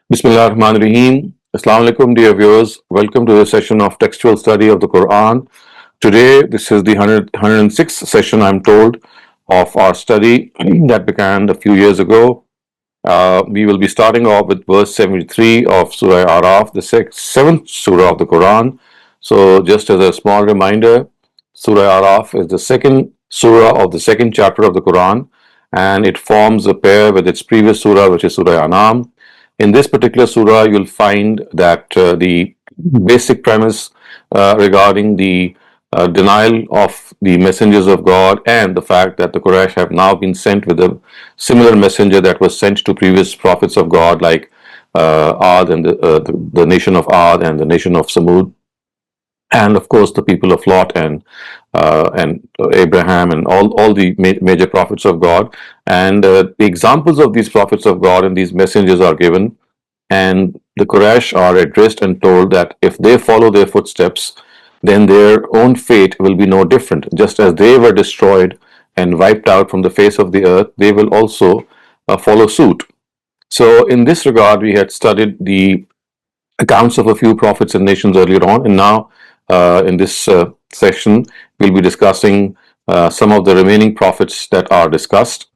Bismillah ar-Rahman ar-Rahim. Assalamu alaikum, dear viewers. Welcome to the session of textual study of the Quran. Today, this is the 106th session, I'm told, of our study that began a few years ago. We will be starting off with verse 73 of Surah Araf, the seventh surah of the Quran. So, just as a small reminder, Surah Araf is the second surah of the second chapter of the Quran, and it forms a pair with its previous surah, which is Surah Anam. In this particular surah, you'll find that the basic premise regarding the denial of the messengers of God and the fact that the Quraysh have now been sent with a similar messenger that was sent to previous prophets of God, like Ad and the nation of Ad and the nation of Samud, and of course the people of Lot and Abraham and all the major prophets of God. And the examples of these prophets of God and these messengers are given, and the Quraysh are addressed and told that if they follow their footsteps, then their own fate will be no different. Just as they were destroyed and wiped out from the face of the earth, they will also follow suit. So, in this regard, we had studied the accounts of a few prophets and nations earlier on, and now in this session, we'll be discussing some of the remaining prophets that are discussed.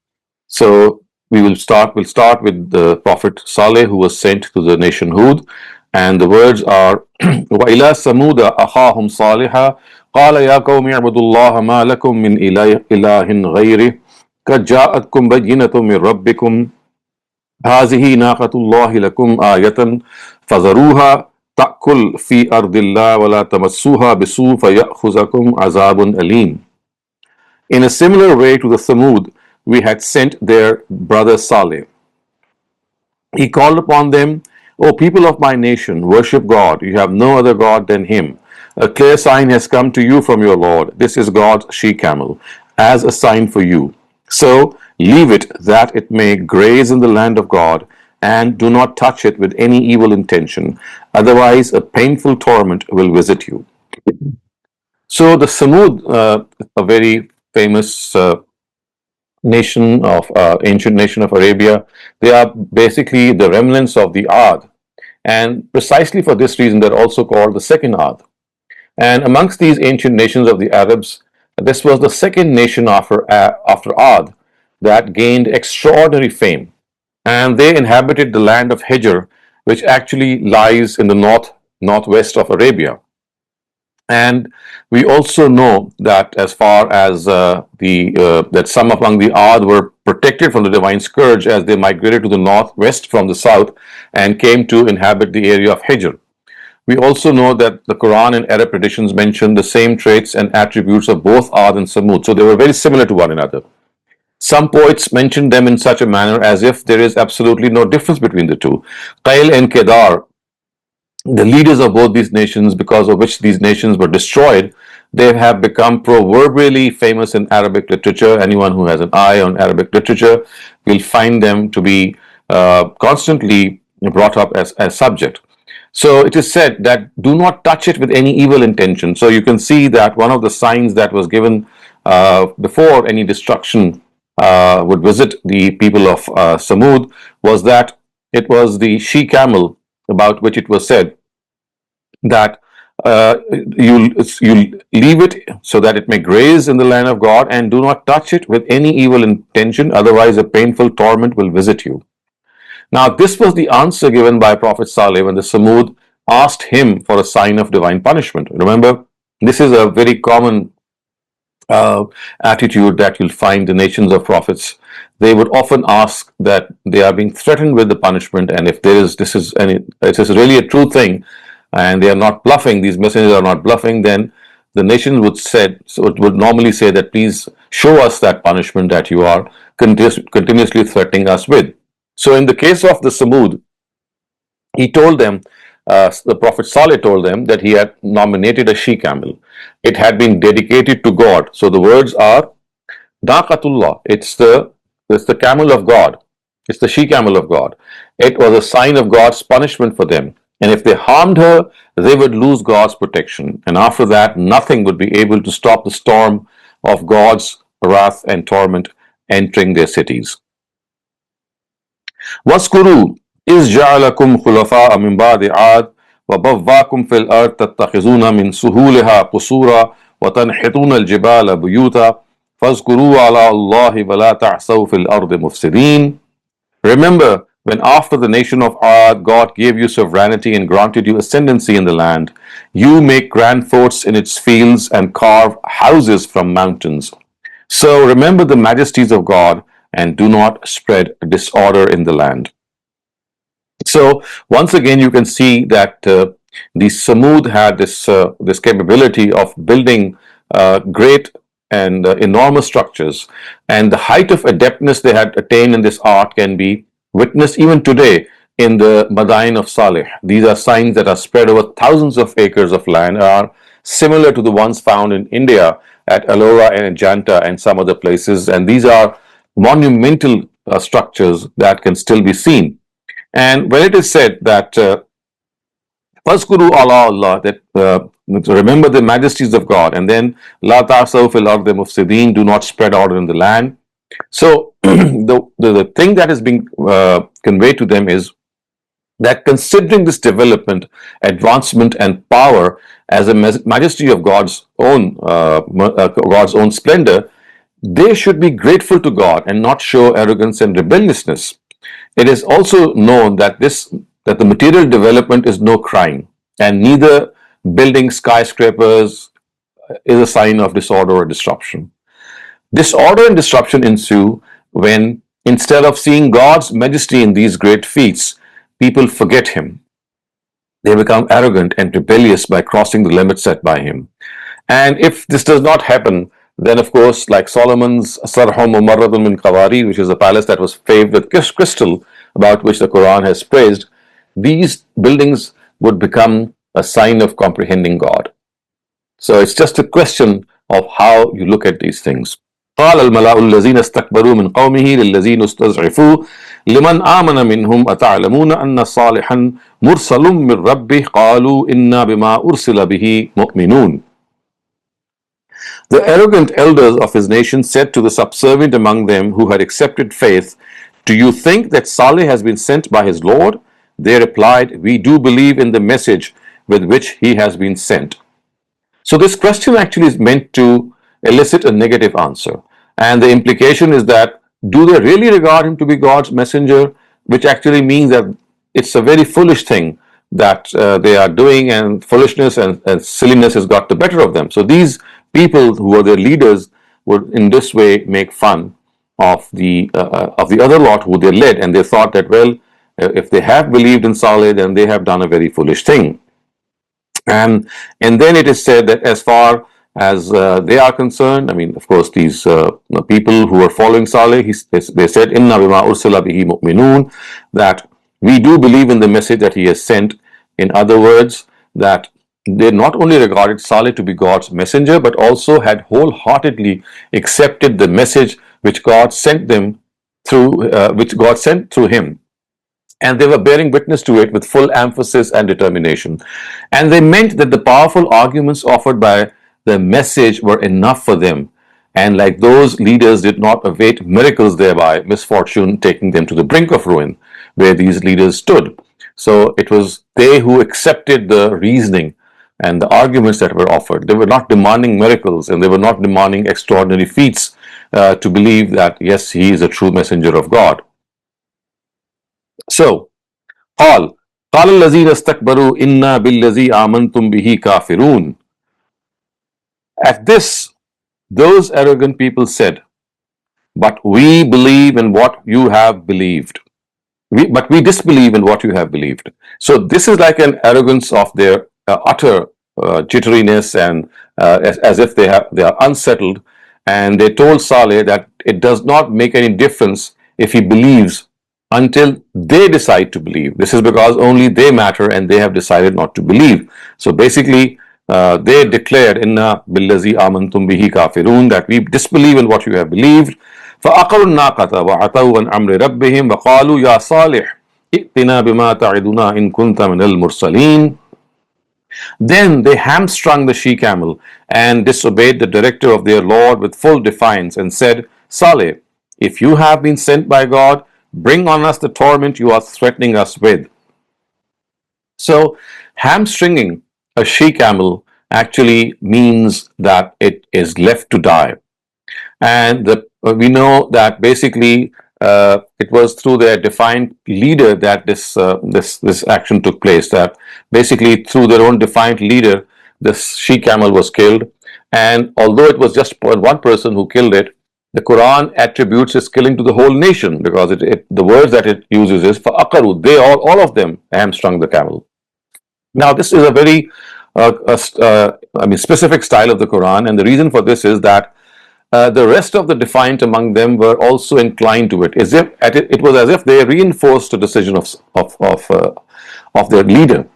So we'll start with the Prophet Saleh, who was sent to the nation Hud, and the words are وَإِلَى ثَمُودَ أَخَاهُمْ صَالِحًا قَالَ يَا قَوْمِ اعْبُدُوا اللَّهَ مَا لَكُم مِّنْ إِلَٰهٍ غَيْرِهِ قَدْ جَاءَتْكُم بَيِّنَةٌ مِّن رَّبِّكُمْ هَٰذِهِ نَاقَةُ اللَّهِ لَكُمْ آيَةً فَذَرُوهَا تَأْكُلْ فِي أَرْضِ اللَّهِ وَلَا تَمَسُّوهَا بِسُوءٍ فَيَأْخُذَكُمْ عَذَابٌ أَلِيمٌ. In a similar way to the Thamud, we had sent their brother Saleh. He called upon them, O people of my nation, worship God. You have no other God than Him. A clear sign has come to you from your Lord. This is God's she-camel, as a sign for you. So leave it that it may graze in the land of God, and do not touch it with any evil intention. Otherwise, a painful torment will visit you. So the Samud, a very famous nation of ancient nation of Arabia, they are basically the remnants of the Ad, and precisely for this reason they're also called the second Ad. And amongst these ancient nations of the Arabs, this was the second nation after Ad that gained extraordinary fame, and they inhabited the land of Hijr, which actually lies in the northwest of Arabia. And we also know that as far as that some among the Ad were protected from the divine scourge as they migrated to the northwest from the south and came to inhabit the area of Hijr. We also know that the Quran and Arab traditions mention the same traits and attributes of both Ad and Samud, so they were very similar to one another. Some poets mention them in such a manner as if there is absolutely no difference between the two. Qail and Kedar, the leaders of both these nations, because of which these nations were destroyed, they have become proverbially famous in Arabic literature. Anyone who has an eye on Arabic literature will find them to be constantly brought up as subject. So it is said that do not touch it with any evil intention. So you can see that one of the signs that was given before any destruction would visit the people of Samud was that it was the she camel about which it was said that you'll leave it so that it may graze in the land of God, and do not touch it with any evil intention, otherwise a painful torment will visit you. Now this was the answer given by Prophet Saleh when the Samud asked him for a sign of divine punishment. Remember, this is a very common attitude that you'll find the nations of prophets. They would often ask that they are being threatened with the punishment, and if this is really a true thing, and they are not bluffing, these messengers are not bluffing, then the nation would normally say that please show us that punishment that you are continuously threatening us with. So in the case of the Samud, he told them, the Prophet Saleh told them that he had nominated a she camel. It had been dedicated to God. So the words are Daqatullah. It's the camel of God. It's the she camel of God. It was a sign of God's punishment for them. And if they harmed her, they would lose God's protection. And after that, nothing would be able to stop the storm of God's wrath and torment entering their cities. Waskuru, إذ جعلكم خلفاء من بعد عاد وبواكم في الأرض تتخذون من سهولها قصورا وتنحتون الجبال بيوتا فاذكروا على الله ولا تعثوا في الأرض مفسدين. Remember when after the nation of Ad God gave you sovereignty and granted you ascendancy in the land, you make grand forts in its fields and carve houses from mountains. So remember the majesties of God and do not spread disorder in the land. So once again, you can see that the Samud had this capability of building great and enormous structures, and the height of adeptness they had attained in this art can be witnessed even today in the Madain of Saleh. These are signs that are spread over thousands of acres of land, are similar to the ones found in India at Ellora and Ajanta and some other places, and these are monumental structures that can still be seen. And when it is said that Fazkuru Allah, that remember the majesties of God, and then La ta'saw fil ardi mufsidin, do not spread out in the land. So the thing that is being conveyed to them is that considering this development, advancement, and power as a majesty of God's own splendor, they should be grateful to God and not show arrogance and rebelliousness. It is also known that the material development is no crime, and neither building skyscrapers is a sign of disorder or disruption. Disorder and disruption ensue when, instead of seeing God's majesty in these great feats, people forget Him. They become arrogant and rebellious by crossing the limits set by Him. And if this does not happen, then of course, like Solomon's Sarhum Mumarradun min Qawari, which is a palace that was paved with crystal, about which the Quran has praised, these buildings would become a sign of comprehending God. So it's just a question of how you look at these things. قال الملأ الذين استكبروا من قومه للذين استضعفوا لمن آمن منهم أتعلمون أن صالحا مرسل من ربه قالوا إنا بما أرسل به مؤمنون. The arrogant elders of his nation said to the subservient among them who had accepted faith, "Do you think that Saleh has been sent by his Lord?" They replied, "We do believe in the message with which he has been sent." So this question actually is meant to elicit a negative answer. And the implication is that, do they really regard him to be God's messenger? Which actually means that it's a very foolish thing that they are doing, and foolishness and silliness has got the better of them. So these people who are their leaders would in this way make fun of the other lot who they led, and they thought that, well, if they have believed in Saleh, then they have done a very foolish thing. And then it is said that as far as they are concerned, I mean, of course, these people who are following Saleh, they said, "Inna bima ursila bihi mu'minun," that we do believe in the message that he has sent. In other words, that they not only regarded Saleh to be God's messenger, but also had wholeheartedly accepted the message which God sent them which God sent through him. And they were bearing witness to it with full emphasis and determination. And they meant that the powerful arguments offered by the message were enough for them. And like those leaders did not await miracles thereby, misfortune taking them to the brink of ruin, where these leaders stood. So it was they who accepted the reasoning and the arguments that were offered. They were not demanding miracles, and they were not demanding extraordinary feats to believe that, yes, he is a true messenger of God. So, قال الذين استكبروا إنا بالذي آمنتم به كافرون. At this, those arrogant people said, "But we believe in what you have believed. But we disbelieve in what you have believed." So this is like an arrogance of their utter jitteriness, and as if they are unsettled. And they told Saleh that it does not make any difference if he believes until they decide to believe. This is because only they matter, and they have decided not to believe. So basically, they declared, "Inna billazi amantum bihi kafirun," that we disbelieve in what you have believed. فَأَقَرُوا النَّاقَةَ وَعَتَوْا عَنْ أَمْرِ رَبِّهِمْ وَقَالُوا يَا صَالِحُ ائْتِنَا بِمَا تَعِدُنَا إِن كُنْتَ مِنَ الْمُرْسَلِينَ. Then they hamstrung the she-camel and disobeyed the director of their Lord with full defiance and said, "Saleh, if you have been sent by God, Bring on us the torment you are threatening us with. So, hamstringing a she camel actually means that it is left to die. And we know that basically it was through their defined leader that this action took place. That basically through their own defined leader, this she camel was killed. And although it was just one person who killed it, the Quran attributes its killing to the whole nation, because the words that it uses is فَأَقَرُوا, they all of them hamstrung the camel. Now, this is a very specific style of the Quran, and the reason for this is that the rest of the defiant among them were also inclined to it, as if it was as if they reinforced the decision of their leader.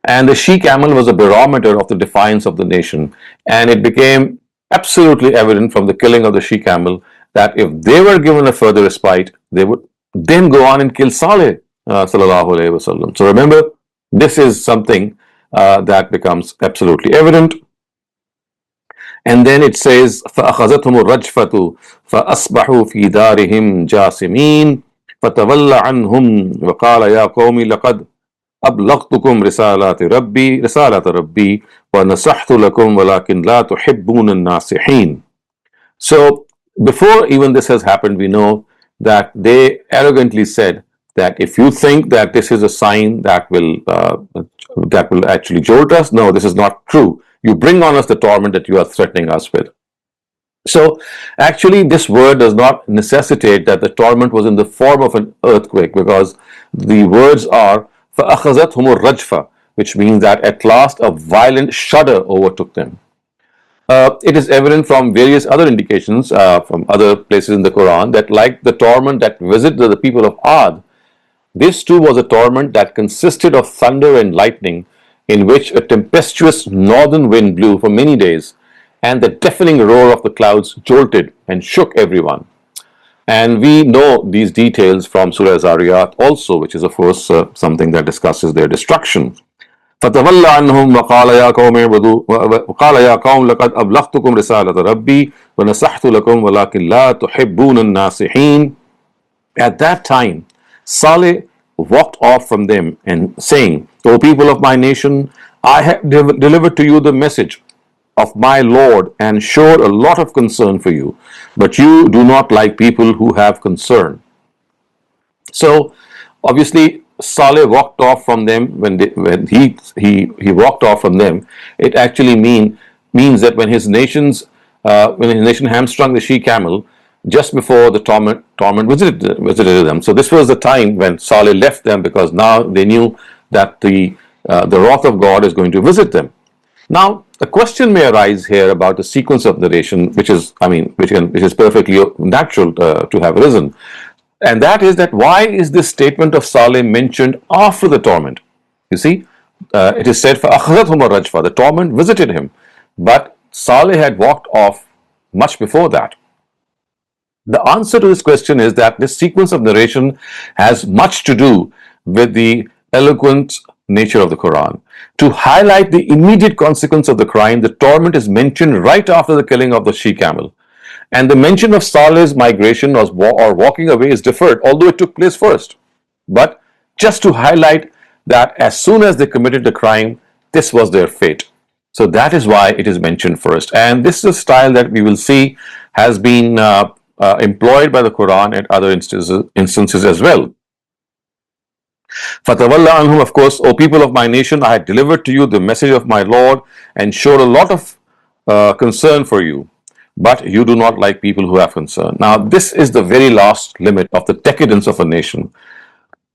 And the she camel was a barometer of the defiance of the nation, and it became absolutely evident from the killing of the she camel that if they were given a further respite, they would then go on and kill Saleh sallallahu alaihi wasallam. So remember, this is something that becomes absolutely evident. And then it says, فَأَخَذَتْهُمُ الرَّجْفَةُ فَأَصْبَحُوا فِي دَارِهِمْ جَاثِمِينَ فَتَوَلَّ عَنْهُمْ وَقَالَ يَا قَوْمِ لَقَدْ أَبْلَغْتُكُمْ رِسَالَةَ رَبِّي وَنَصَحْتُ لَكُمْ وَلَكِنْ لَا تُحِبُّونَ النَّاصِحِينَ. So before even this has happened, we know that they arrogantly said that if you think that this is a sign that will actually jolt us, no, this is not true. You bring on us the torment that you are threatening us with. So actually this word does not necessitate that the torment was in the form of an earthquake, because the words are فَأَخَذَتْهُمُ الرَّجْفَةُ, which means that at last a violent shudder overtook them. It is evident from various other indications from other places in the Quran that, like the torment that visited the people of Ad, this too was a torment that consisted of thunder and lightning, in which a tempestuous northern wind blew for many days, and the deafening roar of the clouds jolted and shook everyone. And we know these details from Surah Zariyat also, which is of course something that discusses their destruction. فَتَوَلَّ عَنْهُمْ وَقَالَ يَا قَوْمِ لَقَدْ أَبْلَغْتُكُمْ رِسَالَةَ رَبِّي وَنَصَحْتُ لَكُمْ وَلَكِنْ لَا تُحِبُّونَ النَّاصِحِينَ. At that time, Saleh walked off from them and saying, O people of my nation, I have delivered to you the message of my Lord and showed a lot of concern for you, but you do not like people who have concern. So obviously Saleh walked off from them. When he walked off from them, it actually means that when his nation hamstrung the she camel just before the torment visited them. So this was the time when Saleh left them, because now they knew that the wrath of God is going to visit them. Now, a question may arise here about the sequence of narration, which is perfectly natural to have arisen, and that is that why is this statement of Saleh mentioned after the torment? You see, it is said فَأَخَذَتْهُمُ الرَّجْفَةُ, the torment visited him, but Saleh had walked off much before that. The answer to this question is that this sequence of narration has much to do with the eloquent nature of the Quran. To highlight the immediate consequence of the crime, the torment is mentioned right after the killing of the she camel. And the mention of Saleh's migration or walking away is deferred, although it took place first. But just to highlight that as soon as they committed the crime, this was their fate. So that is why it is mentioned first. And this is a style that we will see has been employed by the Quran at other instances as well. فَتَوَلَّ عَنْهُمْ, of course, O people of my nation, I had delivered to you the message of my Lord and showed a lot of concern for you, but you do not like people who have concern. Now, this is the very last limit of the decadence of a nation,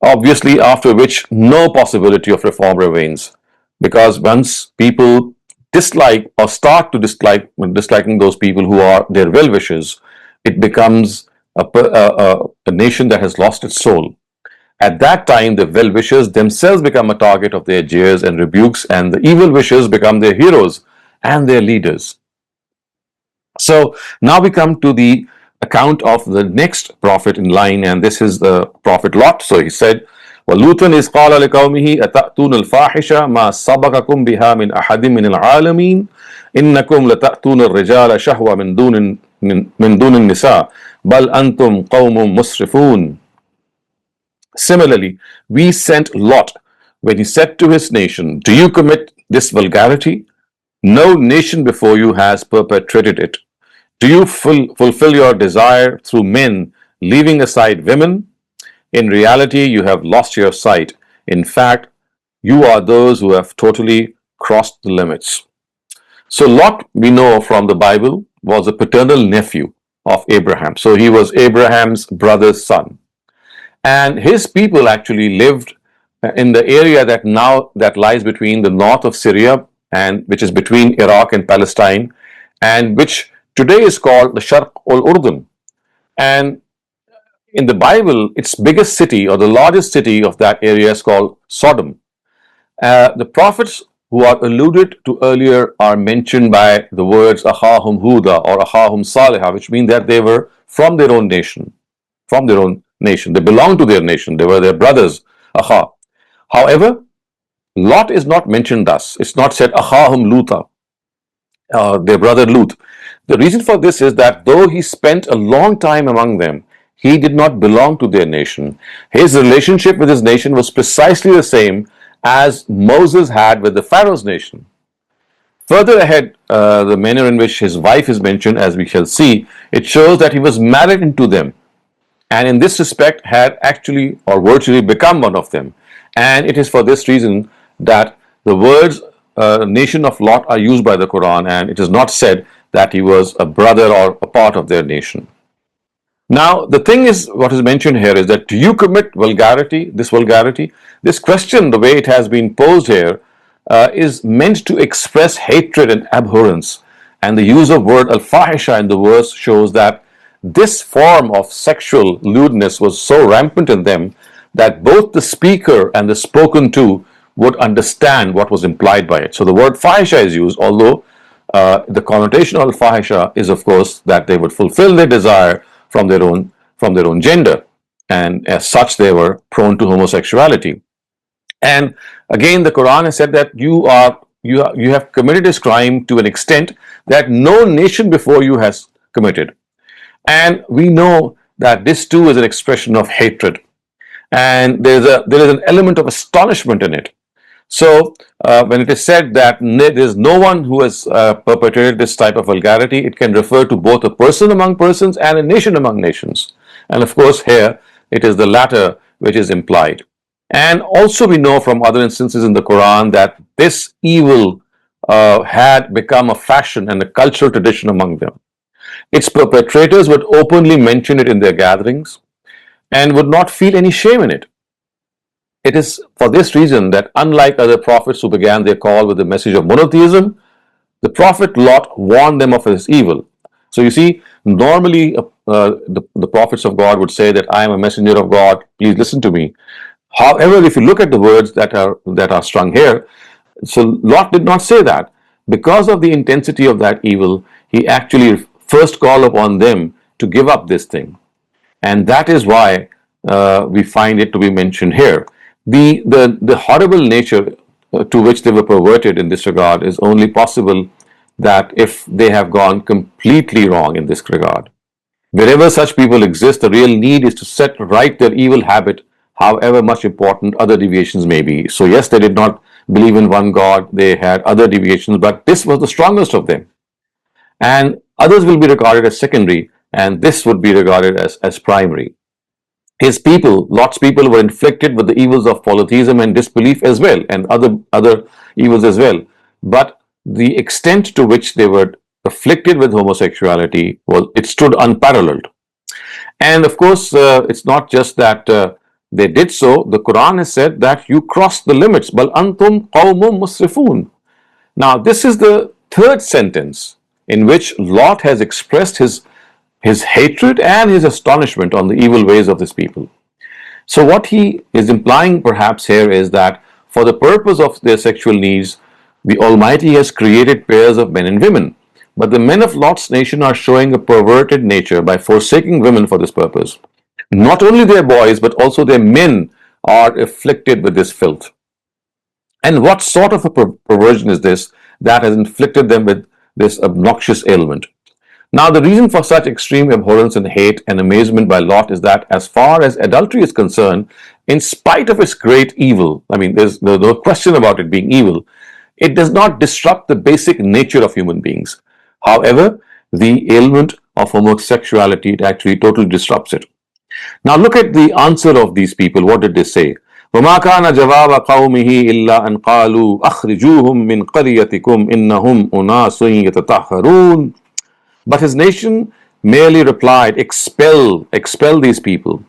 obviously after which no possibility of reform remains, because once people dislike or start to disliking those people who are their well-wishers, it becomes a nation that has lost its soul. At that time, the well-wishers themselves become a target of their jeers and rebukes, and the evil wishers become their heroes and their leaders. So now we come to the account of the next prophet in line, and this is the prophet Lot. So he said, وَلُوطًا إِذْ قَالَ لِقَوْمِهِ أَتَأْتُونَ الْفَاحِشَةَ مَا سَبَقَكُمْ بِهَا مِنْ أَحَدٍ مِنَ الْعَالَمِينَ إِنَّكُمْ لَتَأْتُونَ الرِّجَالَ شَهْوَةً مِنْ دُونِ النِّسَاءِ بَلْ أَنْتُمْ قَوْمٌ مُسْرِفُونَ. Similarly, we sent Lot when he said to his nation, "Do you commit this vulgarity? No nation before you has perpetrated it. Do you fulfill your desire through men, leaving aside women? In reality, you have lost your sight. In fact, you are those who have totally crossed the limits." So, Lot, we know from the Bible, was a paternal nephew of Abraham. So, he was Abraham's brother's son. And his people actually lived in the area that lies between the north of Syria, and which is between Iraq and Palestine, and which today is called the Sharq al-Urdun. And in the Bible, its biggest city or the largest city of that area is called Sodom. The prophets who are alluded to earlier are mentioned by the words Ahahum Huda or Ahahum Salihah, which mean that they were from their own nation, from their own nation. They belonged to their nation. They were their brothers, Aha. However, Lot is not mentioned thus. It's not said Ahahum Luta, their brother Lut. The reason for this is that though he spent a long time among them, he did not belong to their nation. His relationship with his nation was precisely the same as Moses had with the Pharaoh's nation. Further ahead, the manner in which his wife is mentioned, as we shall see, it shows that he was married into them, and in this respect had actually or virtually become one of them. And it is for this reason that the words nation of Lot are used by the Quran, and it is not said that he was a brother or a part of their nation. Now, the thing is, what is mentioned here is that do you commit vulgarity, this vulgarity? This question, the way it has been posed here, is meant to express hatred and abhorrence. And the use of word al-fahisha in the verse shows that this form of sexual lewdness was so rampant in them that both the speaker and the spoken to would understand what was implied by it. So the word fahisha is used, although the connotation of al-fahisha is, of course, that they would fulfill their desire from their own gender, and as such they were prone to homosexuality. And again, the Quran has said that you have committed this crime to an extent that no nation before you has committed. And we know that this too is an expression of hatred, and there is an element of astonishment in it. So when it is said that there is no one who has perpetrated this type of vulgarity, it can refer to both a person among persons and a nation among nations. And of course here it is the latter which is implied. And also we know from other instances in the Quran that this evil had become a fashion and a cultural tradition among them. Its perpetrators would openly mention it in their gatherings and would not feel any shame in it. It is for this reason that unlike other prophets who began their call with the message of monotheism, the prophet Lot warned them of his evil. So you see, normally the prophets of God would say that I am a messenger of God, please listen to me. However, if you look at the words that are strung here, so Lot did not say that. Because of the intensity of that evil, he actually first called upon them to give up this thing. And that is why we find it to be mentioned here. The horrible nature to which they were perverted in this regard is only possible that if they have gone completely wrong in this regard. Wherever such people exist, the real need is to set right their evil habit, however much important other deviations may be. So yes, they did not believe in one God, they had other deviations, but this was the strongest of them. And others will be regarded as secondary, and this would be regarded as primary. His people, Lot's people, were inflicted with the evils of polytheism and disbelief as well, and other evils as well. But the extent to which they were afflicted with homosexuality it stood unparalleled. And of course, it's not just that they did so. The Quran has said that you crossed the limits. Bal antum qawmun musrifun. Now, this is the third sentence in which Lot has expressed his hatred and his astonishment on the evil ways of his people. So what he is implying perhaps here is that for the purpose of their sexual needs, the Almighty has created pairs of men and women. But the men of Lot's nation are showing a perverted nature by forsaking women for this purpose. Not only their boys, but also their men are afflicted with this filth. And what sort of a perversion is this that has inflicted them with this obnoxious ailment? Now, the reason for such extreme abhorrence and hate and amazement by Lot is that as far as adultery is concerned, in spite of its great evil, I mean, there's no question about it being evil, it does not disrupt the basic nature of human beings. However, the ailment of homosexuality, it actually totally disrupts it. Now look at the answer of these people. What did they say? وما كان جواب قومه إلا أن قالوا أخرجوهم من قريتكم إنهم أناس يتطهرون. But his nation merely replied, expel these people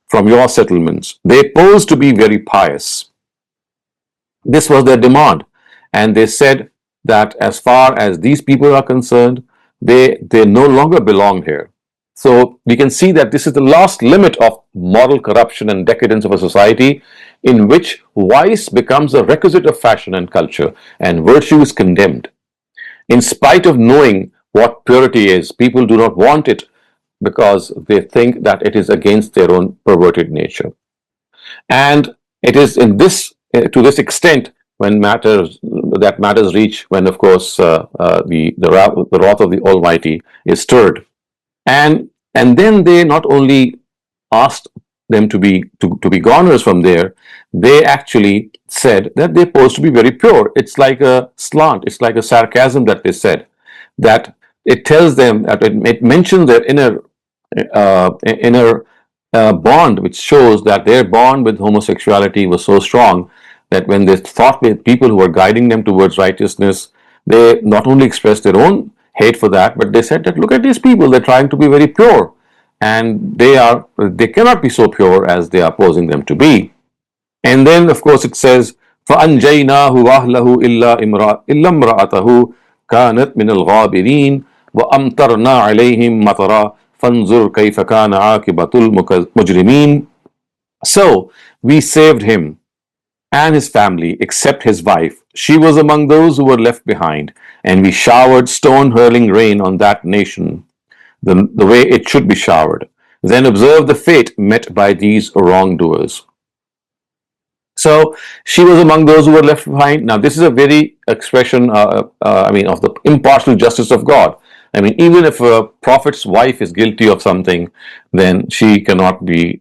from your settlements. They posed to be very pious. This was their demand. And they said that as far as these people are concerned, they no longer belong here. So we can see that this is the last limit of moral corruption and decadence of a society in which vice becomes a requisite of fashion and culture and virtue is condemned. In spite of knowing what purity is, people do not want it because they think that it is against their own perverted nature. And it is in this, to this extent, when matters reach, when of course the wrath of the Almighty is stirred. And then they not only asked them to be goners from there, they actually said that they're supposed to be very pure. It's like a slant, it's like a sarcasm that they said, that it tells them that it mentions their inner bond, which shows that their bond with homosexuality was so strong that when they thought with people who were guiding them towards righteousness, they not only expressed their own hate for that, but they said that look at these people, they're trying to be very pure, and they cannot be so pure as they are posing them to be. And then of course it says فَأَنْجَيْنَاهُ وَأَهْلَهُ إِلَّا امْرَأَتَهُ كَانَتْ مِنَ الْغَابِرِينَ وَأَمْطَرْنَا عَلَيْهِمْ مَطَرًا فَانْظُرْ كَيْفَ كَانَ عَاقِبَةُ الْمُجْرِمِينَ. So we saved him and his family, except his wife. She was among those who were left behind, and we showered stone-hurling rain on that nation, the way it should be showered. Then observe the fate met by these wrongdoers. So she was among those who were left behind. Now this is a very expression, of the impartial justice of God. I mean, even if a prophet's wife is guilty of something, then she cannot be,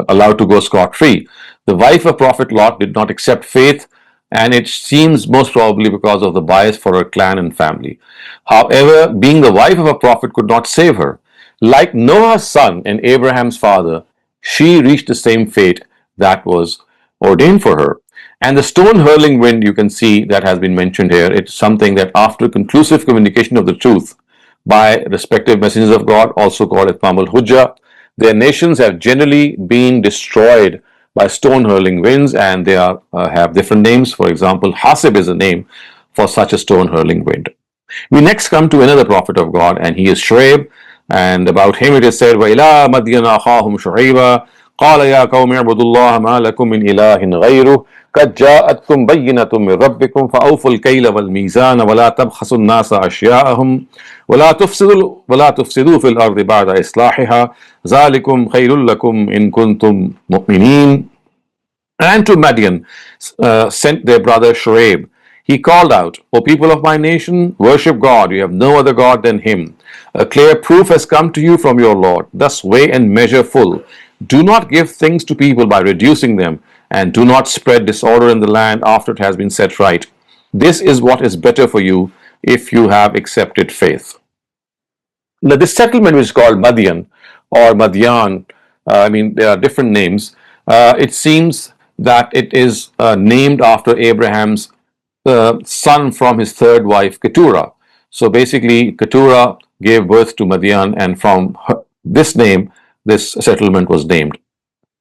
allowed to go scot-free. The wife of Prophet Lot did not accept faith, and it seems most probably because of the bias for her clan and family. However, being the wife of a prophet could not save her. Like Noah's son and Abraham's father, she reached the same fate that was ordained for her. And the stone-hurling wind, you can see, that has been mentioned here. It's something that after conclusive communication of the truth by respective messengers of God, also called Itmam al-Hujjah, their nations have generally been destroyed by stone-hurling winds, and they have different names. For example, Hasib is a name for such a stone-hurling wind. We next come to another prophet of God, and he is Shu'aib, and about him it is said, وَإِلَىٰ مَدْيَنَ أَخَاهُمْ شُعَيْبًا قَالَ يَا قَوْمِ اعْبُدُوا اللَّهَ مَا لَكُم مِّنْ إِلَٰهٍ غَيْرُهُ قَدْ جَاءَتْكُم بَيِّنَةٌ مِّن رَّبِّكُمْ فَأَوْفُوا الْكَيْلَ وَالْمِيزَانَ وَلَا تَبْخَسُوا النَّاسَ أَشْيَاءَهُمْ وَلَا تُفْسِدُوا فِي الْأَرْضِ بَعْدَ إِصْلَاحِهَا ذَلِكُمْ خَيْرٌ لَّكُمْ إِن كُنتُم مُّؤْمِنِينَ. And to Madian sent their brother Shu'aib. He called out, O people of my nation, worship God, you have no other God than Him. A clear proof has come to you from your Lord. Thus weigh and measure full. Do not give things to people by reducing them, and do not spread disorder in the land after it has been set right. This is what is better for you if you have accepted faith. Now this settlement, which is called Madian or Madian, there are different names. It seems that it is named after Abraham's son from his third wife, Keturah. So basically, Keturah gave birth to Madian, and from this name, this settlement was named.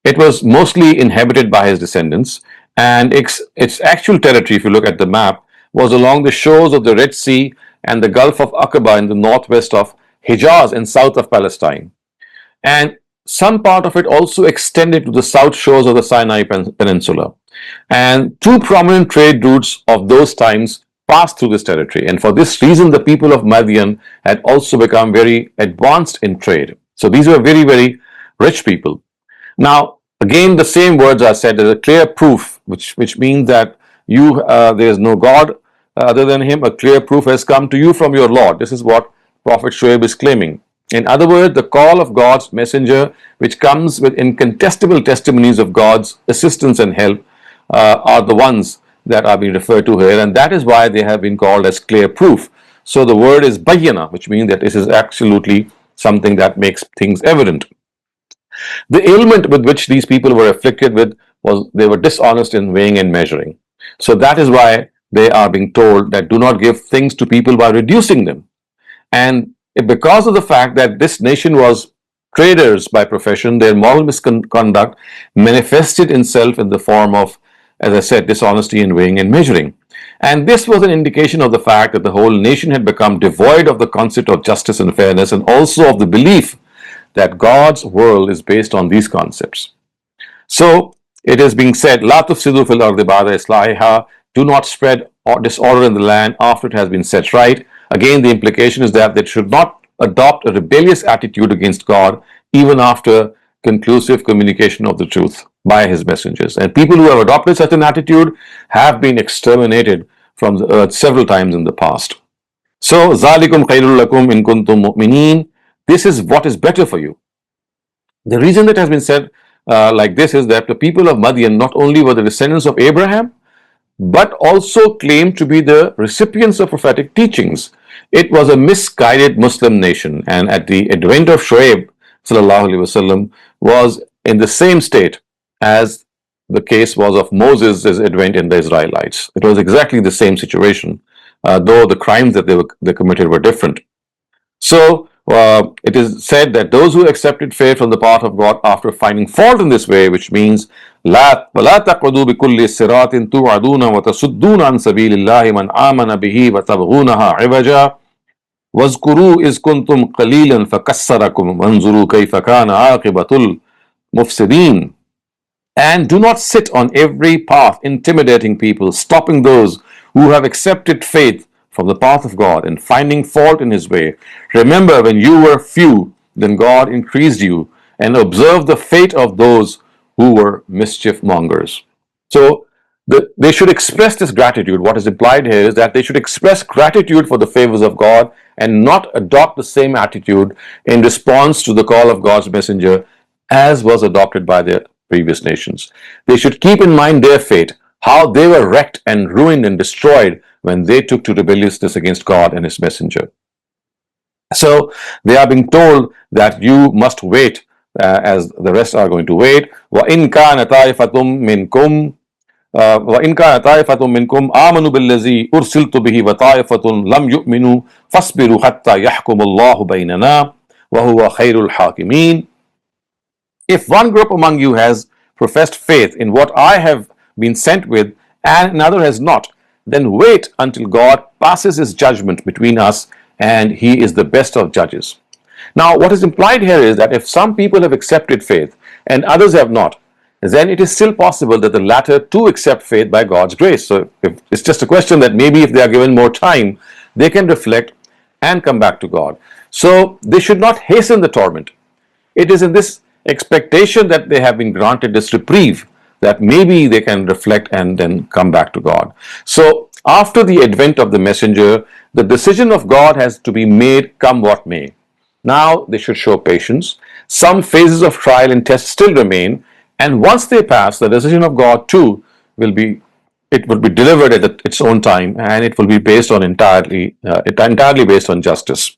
It was mostly inhabited by his descendants, and its actual territory, if you look at the map, was along the shores of the Red Sea and the Gulf of Aqaba in the northwest of Hijaz and south of Palestine. And some part of it also extended to the south shores of the Sinai Peninsula. And two prominent trade routes of those times passed through this territory. And for this reason, the people of Madian had also become very advanced in trade. So these were very, very rich people. Now, again, the same words are said as a clear proof, which means that there is no God other than Him. A clear proof has come to you from your Lord. This is what Prophet Shu'aib is claiming. In other words, the call of God's messenger, which comes with incontestable testimonies of God's assistance and help, are the ones that are being referred to here, and that is why they have been called as clear proof. So the word is bayyana, which means that this is absolutely something that makes things evident. The ailment with which these people were afflicted with was they were dishonest in weighing and measuring. So that is why they are being told that do not give things to people by reducing them. And because of the fact that this nation was traders by profession, their moral misconduct manifested itself in the form of, as I said, dishonesty in weighing and measuring. And this was an indication of the fact that the whole nation had become devoid of the concept of justice and fairness, and also of the belief that God's world is based on these concepts. So it is being said, La tufsidu fil ardi ba'da islahiha, do not spread disorder in the land after it has been set right. Again, the implication is that they should not adopt a rebellious attitude against God even after conclusive communication of the truth by his messengers. And people who have adopted such an attitude have been exterminated from the earth several times in the past. So, ذَلِكُمْ خَيْرٌ لَكُمْ إِن كُنتُم مُؤْمِنِينَ, this is what is better for you. The reason that has been said like this is that the people of Madian not only were the descendants of Abraham, but also claimed to be the recipients of prophetic teachings. It was a misguided Muslim nation, and at the advent of Shuaib sallallahu alaihi wasallam was in the same state as the case was of Moses' advent in the Israelites. It was exactly the same situation, though the crimes that they committed were different. So it is said that those who accepted faith from the path of God after finding fault in this way, which means لا تقعدوا بكل صراط توعدون وتصدون عن سبيل الله من آمن به وتبغونها عوجا واذكروا إذ كنتم قليلا فكسركم وانظروا كيف كان عاقبة المفسدين. And do not sit on every path intimidating people, stopping those who have accepted faith from the path of God and finding fault in his way. Remember, when you were few, then God increased you, and observe the fate of those who were mischief mongers. So they should express this gratitude. What is implied here is that they should express gratitude for the favors of God and not adopt the same attitude in response to the call of God's messenger as was adopted by their previous nations. They should keep in mind their fate, how they were wrecked and ruined and destroyed when they took to rebelliousness against God and his messenger. So they are being told that you must wait as the rest are going to wait. وَإِنْ كَانَ طَائِفَةٌ مِّنْكُمْ وَإِنْ كَانَ طَائِفَةٌ مِّنْكُمْ آمَنُوا بِالَّذِي أُرْسِلْتُ بِهِ وَطَائِفَةٌ لَمْ يُؤْمِنُوا فَاصْبِرُوا حَتَّى يَحْكُمَ اللَّهُ بَيْنَنَا وَهُوَ خَيْرُ الْحَاكِمِينَ. If one group among you has professed faith in what I have been sent with and another has not, then wait until God passes his judgment between us, and he is the best of judges. Now, what is implied here is that if some people have accepted faith and others have not, then it is still possible that the latter too accept faith by God's grace. So it's just a question that maybe if they are given more time, they can reflect and come back to God. So they should not hasten the torment. It is in this expectation that they have been granted this reprieve that maybe they can reflect and then come back to God. So after the advent of the messenger, the decision of God has to be made come what may. Now they should show patience. Some phases of trial and test still remain, and once they pass, the decision of God too will be delivered at its own time, and it will be based on entirely based on justice.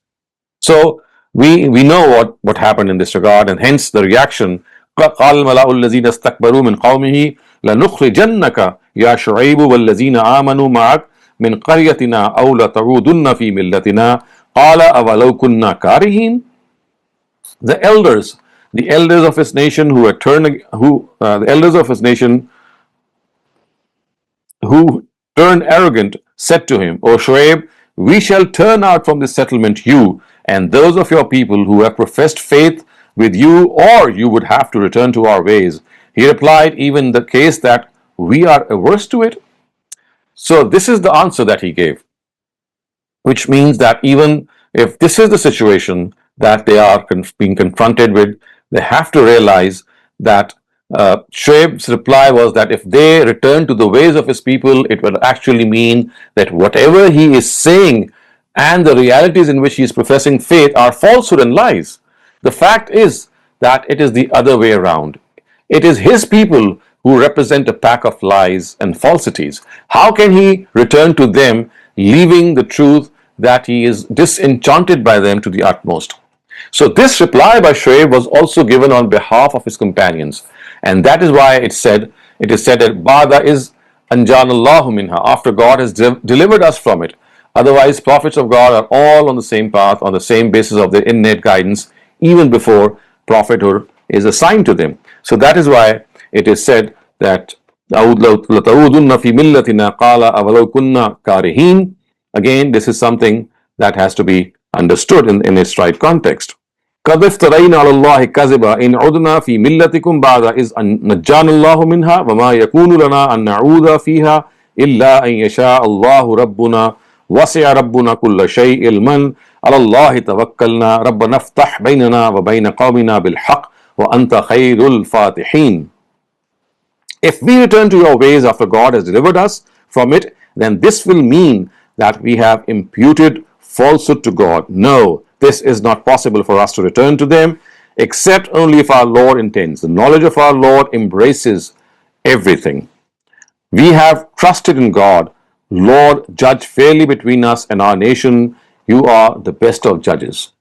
So we know what happened in this regard, and hence the reaction. قال الملأ الذين استكبروا من قومه لنخرجنك يا شعيب والذين آمنوا معك من قريتنا أو لتعودن في ملتنا قال أولو كنا كارهين. The elders of his nation who had turned the elders of his nation who turned arrogant said to him, O Shuaib, we shall turn out from this settlement you and those of your people who have professed faith with you, or you would have to return to our ways. He replied, even in the case that we are averse to it. So this is the answer that he gave, which means that even if this is the situation that they are being confronted with, they have to realize that Shoaib's reply was that if they return to the ways of his people, it will actually mean that whatever he is saying and the realities in which he is professing faith are falsehood and lies. The fact is that it is the other way around. It is his people who represent a pack of lies and falsities. How can he return to them, leaving the truth that he is disenchanted by them to the utmost? So this reply by Shuaib was also given on behalf of his companions, and that is why it is said that Ba'da is anjanallahu minha, after God has delivered us from it. Otherwise, prophets of God are all on the same path, on the same basis of their innate guidance, even before prophethood is assigned to them. So that is why it is said that لَتَعُودُنَّ فِي مِلَّتِنَا قَالَ أَوَلَوْ كُنَّا كَارِهِينَ. Again, this is something that has to be understood in its right context. قَدْ افْتَرَيْنَا عَلَى اللَّهِ كَذِبًا إِنْ عُدْنَا فِي مِلَّتِكُمْ بَعْدَ إِذْ نَجَّانَا اللَّهُ مِنْهَا وَمَا يَكُونُ لَنَا أَن نَّعُودَ فِيهَا إِلَّا أَن يَشَاءَ اللَّهُ رَبُّنَا وَسِعَ رَبُّنَا كُلَّ شَيْءٍ عِلْمًا عَلَى اللَّهِ تَوَكَّلْنَا رَبَّنَا افْتَحْ بَيْنَنَا وَبَيْنَ قَوْمِنَا بِالْحَقِّ وَأَنْتَ خَيْرُ الْفَاتِحِينَ. If we return to your ways after God has delivered us from it, then this will mean that we have imputed falsehood to God. No, this is not possible for us to return to them, except only if our Lord intends. The knowledge of our Lord embraces everything. We have trusted in God. Lord, judge fairly between us and our nation. You are the best of judges.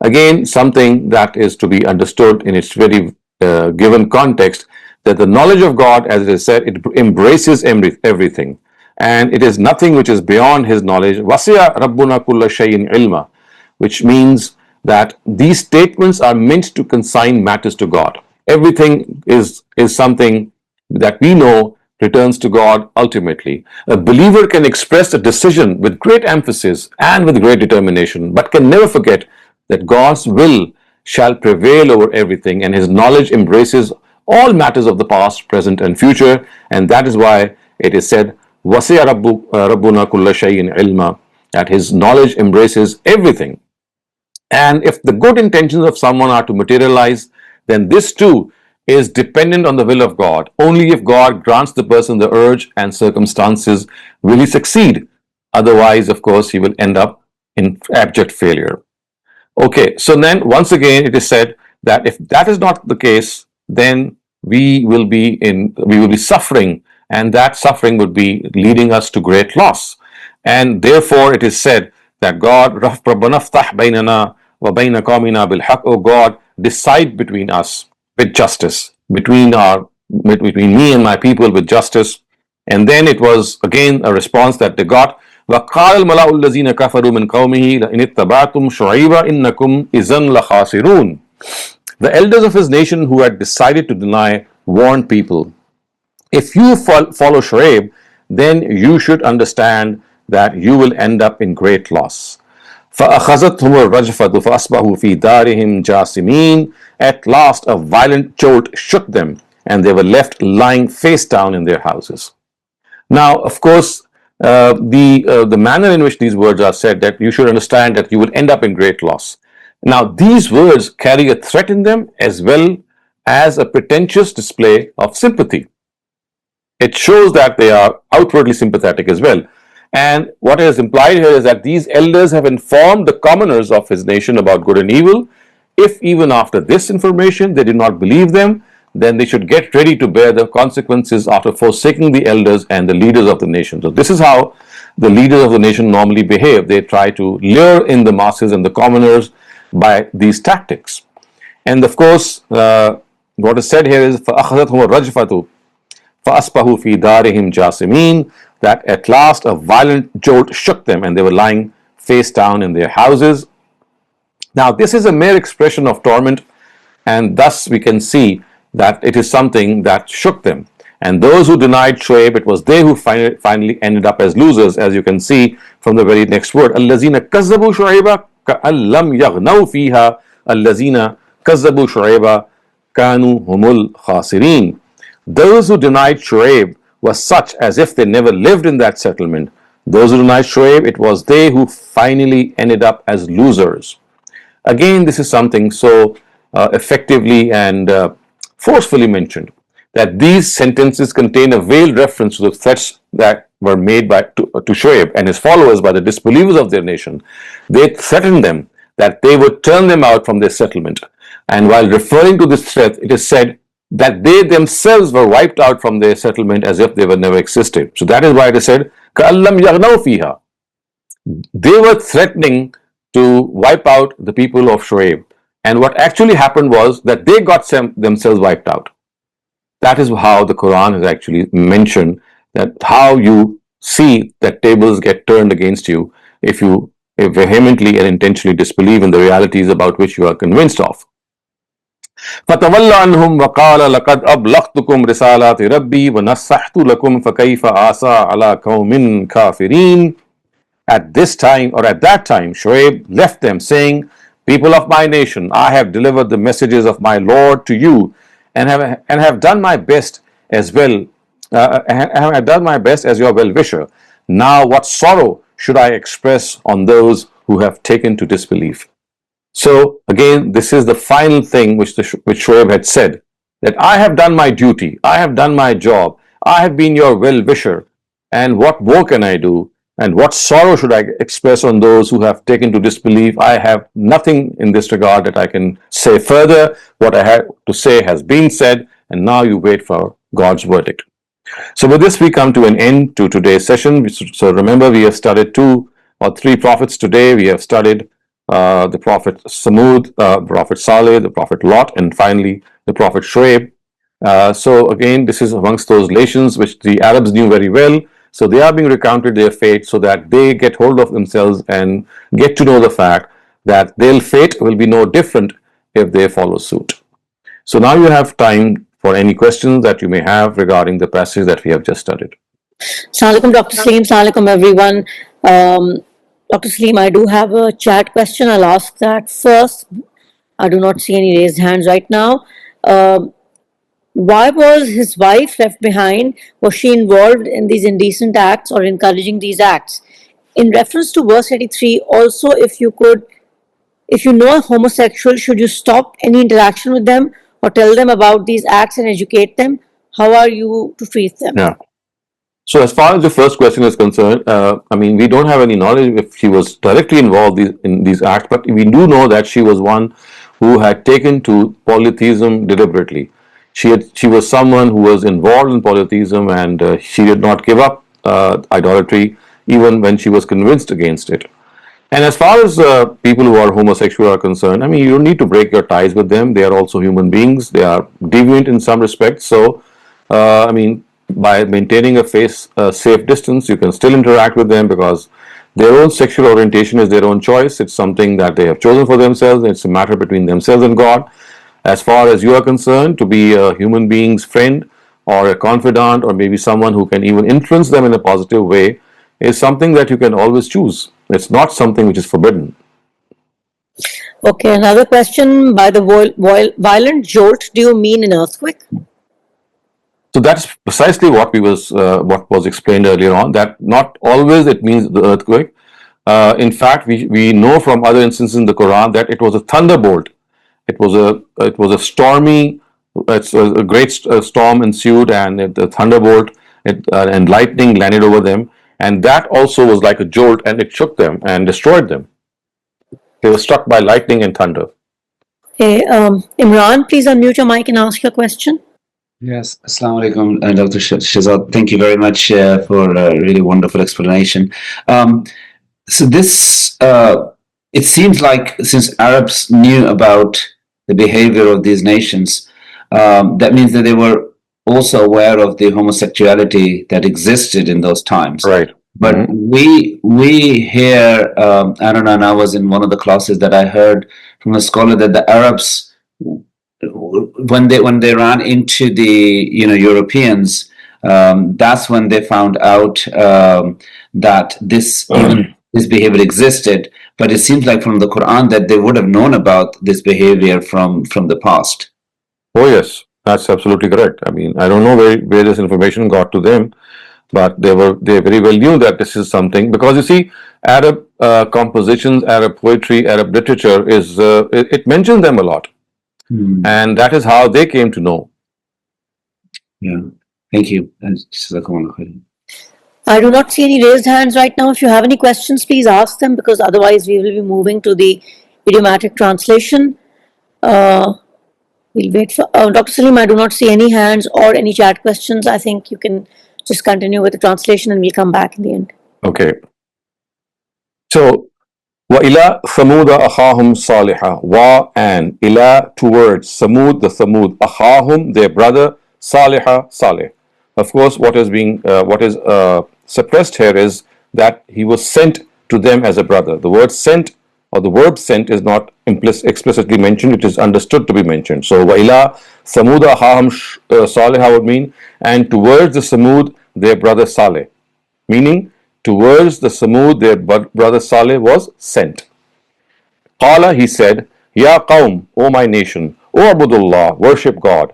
Again, something that is to be understood in its very given context, that the knowledge of God, as it is said, it embraces everything, and it is nothing which is beyond his knowledge. Wasiya Rabbuna kulla shay'in ilma, which means that these statements are meant to consign matters to God. Everything is something that we know returns to God ultimately. A believer can express a decision with great emphasis and with great determination, but can never forget that God's will shall prevail over everything, and his knowledge embraces all matters of the past, present, and future. And that is why it is said, Wasiya Rabbuna kulla shay'in ilma, that his knowledge embraces everything. And if the good intentions of someone are to materialize, then this too is dependent on the will of God. Only if God grants the person the urge and circumstances will he succeed. Otherwise, of course, he will end up in abject failure. Okay, so then once again it is said that if that is not the case, then we will be suffering, and that suffering would be leading us to great loss. And therefore it is said that God, رَبَّنَا افْتَحْ بَيْنَنَا وَبَيْنَ قَوْمِنَا بِالْحَقِّ, O God, decide between us with justice, between me and my people with justice. And then it was again a response that they got. وَقَالَ الْمَلَأُ الَّذِينَ كَفَرُوا مِنْ قَوْمِهِ لَإِنِ اتَّبَعْتُمْ شُعَيْبًا إِنَّكُمْ إِذًا لَخَاسِرُونَ. The elders of his nation who had decided to deny warned people, if you follow Shuaib, then you should understand that you will end up in great loss. فَأَخَذَتْهُمُ الرَّجْفَةُ فَأَصْبَحُوا فِي دَارِهِمْ جَاثِمِينَ. At last a violent jolt shook them, and they were left lying face down in their houses. Now, of course, the manner in which these words are said, that you should understand that you will end up in great loss. Now, these words carry a threat in them as well as a pretentious display of sympathy. It shows that they are outwardly sympathetic as well. And what is implied here is that these elders have informed the commoners of his nation about good and evil. If even after this information they did not believe them, then they should get ready to bear the consequences after forsaking the elders and the leaders of the nation. So this is how the leaders of the nation normally behave. They try to lure in the masses and the commoners by these tactics. And of course, what is said here is فَأَخَذَتْهُمُ الرَّجْفَةُ فَأَصْبَحُوا فِي دَارِهِمْ جَاثِمِينَ, that at last a violent jolt shook them and they were lying face down in their houses. Now, this is a mere expression of torment, and thus we can see that it is something that shook them. And those who denied Shuaib, it was they who finally ended up as losers, as you can see from the very next word. الَّذِينَ كَذَّبُوا شُعَيْبًا كَأَن لَّمْ يَغْنَوْا فِيهَا الَّذِينَ كَذَّبُوا شُعَيْبًا كَانُوا هُمُ الْخَاسِرِينَ. Those who denied Shuaib were such as if they never lived in that settlement. Those who denied Shuaib, it was they who finally ended up as losers. Again, this is something so effectively and forcefully mentioned, that these sentences contain a veiled reference to the threats were made to Shoaib and his followers by the disbelievers of their nation, they threatened them that they would turn them out from their settlement. And while referring to this threat, it is said that they themselves were wiped out from their settlement as if they were never existed. So that is why it is said, كَأَلَّمْ يَغْنَوْا فِيهَا. They were threatening to wipe out the people of Shoaib. And what actually happened was that they got themselves wiped out. That is how the Quran has actually mentioned that how you see that tables get turned against you if you vehemently and intentionally disbelieve in the realities about which you are convinced of. فَتَوَلَّ عَنْهُمْ وَقَالَ لَقَدْ أَبْلَغْتُكُمْ رِسَالَاتِ رَبِّي وَنَصَّحْتُ لَكُمْ فَكَيْفَ آسَى عَلَى قَوْمٍ كَافِرِينَ. At this time, or at that time, Shoaib left them, saying, "People of my nation, I have delivered the messages of my Lord to you, and have done my best as well. Have done my best as your well-wisher. Now, what sorrow should I express on those who have taken to disbelief?" So again, this is the final thing which Shoaib had said, that I have done my duty, I have done my job, I have been your well-wisher, and what more can I do? And what sorrow should I express on those who have taken to disbelief? I have nothing in this regard that I can say further. What I have to say has been said, and now you wait for God's verdict. So with this, we come to an end to today's session. So remember, we have studied 2 or 3 prophets today. We have studied the Prophet Samud, Prophet Saleh, the Prophet Lot, and finally the Prophet Shoaib. So again, this is amongst those nations which the Arabs knew very well. So they are being recounted their fate so that they get hold of themselves and get to know the fact that their fate will be no different if they follow suit. So now you have time for any questions that you may have regarding the passage that we have just studied. Assalamu alaikum, Dr. Saleem. Assalamu alaikum, everyone. Dr. Saleem, I do have a chat question. I'll ask that first. I do not see any raised hands right now. Why was his wife left behind? Was she involved in these indecent acts or encouraging these acts? In reference to verse 83, also, if you know a homosexual, should you stop any interaction with them or tell them about these acts and educate them? How are you to treat them? Yeah. So as far as the first question is concerned, we don't have any knowledge if she was directly involved in these acts, but we do know that she was one who had taken to polytheism deliberately. She was someone who was involved in polytheism, and she did not give up idolatry even when she was convinced against it. And as far as people who are homosexual are concerned, you don't need to break your ties with them. They are also human beings. They are deviant in some respects. So, by maintaining a safe distance, you can still interact with them because their own sexual orientation is their own choice. It's something that they have chosen for themselves. It's a matter between themselves and God. As far as you are concerned, to be a human being's friend or a confidant or maybe someone who can even influence them in a positive way is something that you can always choose. It's not something which is forbidden. Okay, another question. By the violent jolt, do you mean an earthquake? So that's precisely what was explained earlier on, that not always it means the earthquake. In fact, we know from other instances in the Quran that it was a thunderbolt. It was a stormy, a great storm ensued, and the thunderbolt and lightning landed over them, and that also was like a jolt, and it shook them and destroyed them. They were struck by lightning and thunder. Okay, Imran, please unmute your mic and ask your question. Yes, Assalamu alaikum, Dr. Shehzad. Thank you very much for a really wonderful explanation. So this, it seems like since Arabs knew about the behavior of these nations, that means that they were also aware of the homosexuality that existed in those times. Right. But we hear, I don't know, and I was in one of the classes that I heard from a scholar that the Arabs, when they ran into the Europeans, that's when they found out that this behavior existed. But it seems like from the Quran that they would have known about this behavior from the past. Oh yes, that's absolutely correct. I don't know where this information got to them, but they very well knew that this is something, because you see, Arab compositions, Arab poetry, Arab literature it mentions them a lot. And that is how they came to know. Yeah, thank you. I do not see any raised hands right now. If you have any questions, please ask them, because otherwise we will be moving to the idiomatic translation. Uh, we'll wait for Dr. Saleem. I do not see any hands or any chat questions. I think you can just continue with the translation and we'll come back in the end. Okay. So, وَإِلَى ثَمُودَ أَخَاهُمْ صَالِحًا, wa and ila towards Samud, the Samud, أَخَاهُمْ their brother, Saliha, Salih. Of course, what is suppressed here is that he was sent to them as a brother. The word sent or the verb sent is not explicitly mentioned, it is understood to be mentioned. So, وَإِلَى ثَمُودَ أَخَاهُمْ صَالِحًا would mean, and towards the Samud their brother Salih, meaning towards the Samud their brother Saleh was sent. Qala, he said, Ya qawm, O my nation, O Abudullah, worship God.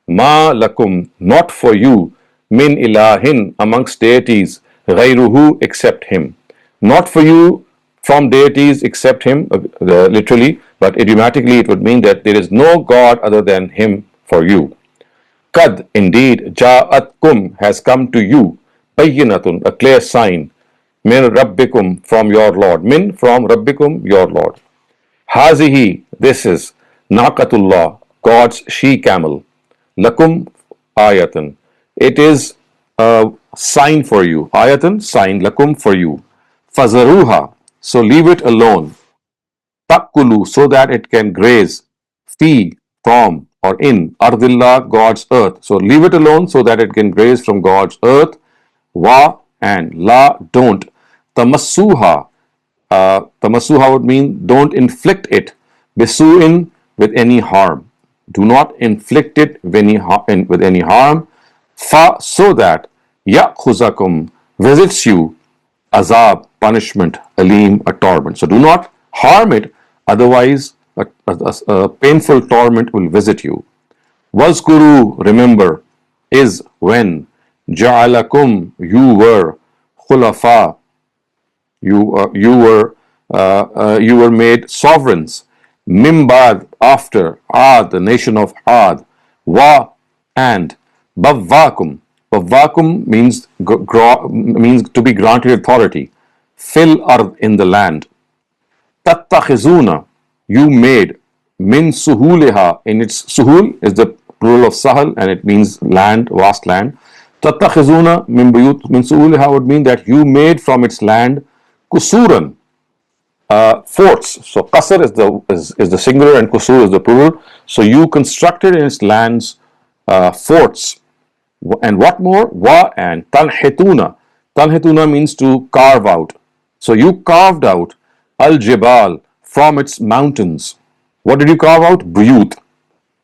Ma lakum, not for you, min ilahin, amongst deities, ghayruhu, except him. Not for you from deities except him, literally, but idiomatically it would mean that there is no God other than him for you. Kad, indeed, ja'atkum, has come to you, bayyinatun, a clear sign, min rabbikum, from your Lord, min, from rabbikum, your Lord. Hazihi, this is, naqatullah, God's she camel, lakum, ayatan, it is a sign for you, ayatan, sign, lakum, for you. Fazaruha, so leave it alone, takulu, so that it can graze, fi, from, or in, ardillah, God's earth. So leave it alone so that it can graze from God's earth. Wa and la, don't. Tamassuha, tamassuha would mean don't inflict it. Bisu'in, with any harm. Do not inflict it with any harm. Fa, so that yakhuzakum, visits you, azab, punishment, aleem, a torment. So do not harm it, otherwise a painful torment will visit you. Wazkuru, remember, is when ja'alakum, you were khulafa, you were made sovereigns. Mimbad, after Ad, the nation of Ad. Wa, and Bavvakum. Bavvakum means to be granted authority. Fil ard, in the land. Tattakhizuna, you made, min suhuliha, in its suhul is the plural of sahal and it means land, vast land. Tattakhizuna min buyut, min suhuliha would mean that you made from its land kusuran, forts. So qasr is the singular and kusur is the plural. So you constructed in its lands forts. And what more? Wa and tanhituna. Tanhituna means to carve out. So you carved out al-jibal, from its mountains. What did you carve out? Buyut.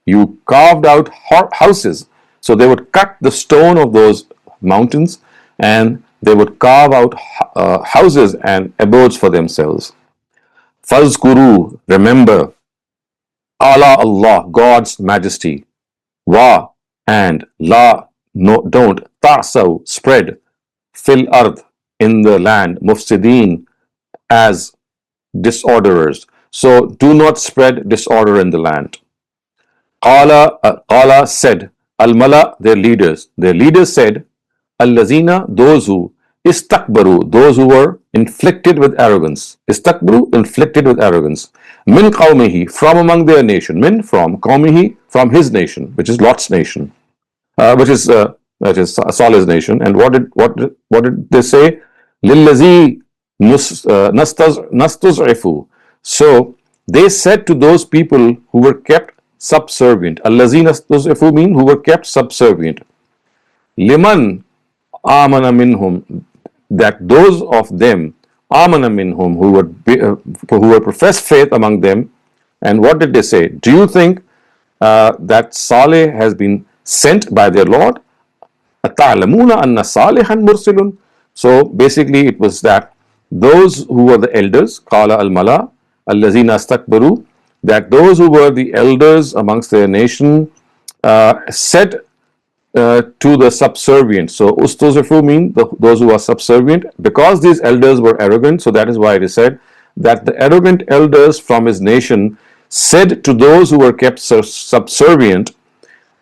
You carved out houses. So they would cut the stone of those mountains and they would carve out houses and abodes for themselves. Fazkuru, remember, Allah, Allah, God's majesty. Wa, and la, no, don't. Ta'saw, spread. Fil ard, in the land. Mufsideen, as disorderers. So do not spread disorder in the land. Qala said, Al-Mala, their leaders. Their leaders said, Al-Lazina, those who, Istakbaru, those who were inflicted with arrogance. Istakbaru, inflicted with arrogance. Min qawmihi, from among their nation. Min, from, qawmihi, from his nation, which is Lot's nation, which is Salih's nation. And what did they say? Lillazi nastuz'ifu. So they said to those people who were kept subservient. Allazi nastuz'ifu mean who were kept subservient. Liman amana minhum, that those of them, amana minhum, who were professed faith among them. And what did they say? Do you think that Saleh has been sent by their Lord? أَتَعْلَمُونَ أَنَّ صَالِحًا مُرْسِلٌ. So basically it was that those who were the elders, قَالَ الْمَلَا الَّذِينَ اسْتَكْبَرُوا, that those who were the elders amongst their nation said to the subservient. So ustuzifu mean those who are subservient, because these elders were arrogant. So that is why it is said that the arrogant elders from his nation said to those who were kept subservient,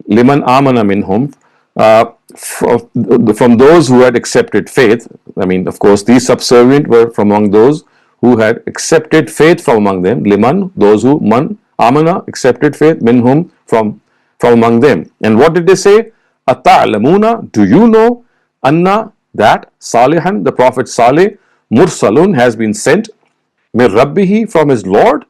liman amana minhum, from those who had accepted faith. I mean, of course, these subservient were from among those who had accepted faith from among them. Liman, those who man amana accepted faith, minhum from among them. And what did they say? Ata'lamuna, do you know? Anna, that Salihan, the Prophet Saleh, Mursalun, has been sent min Rabbihi, from his Lord.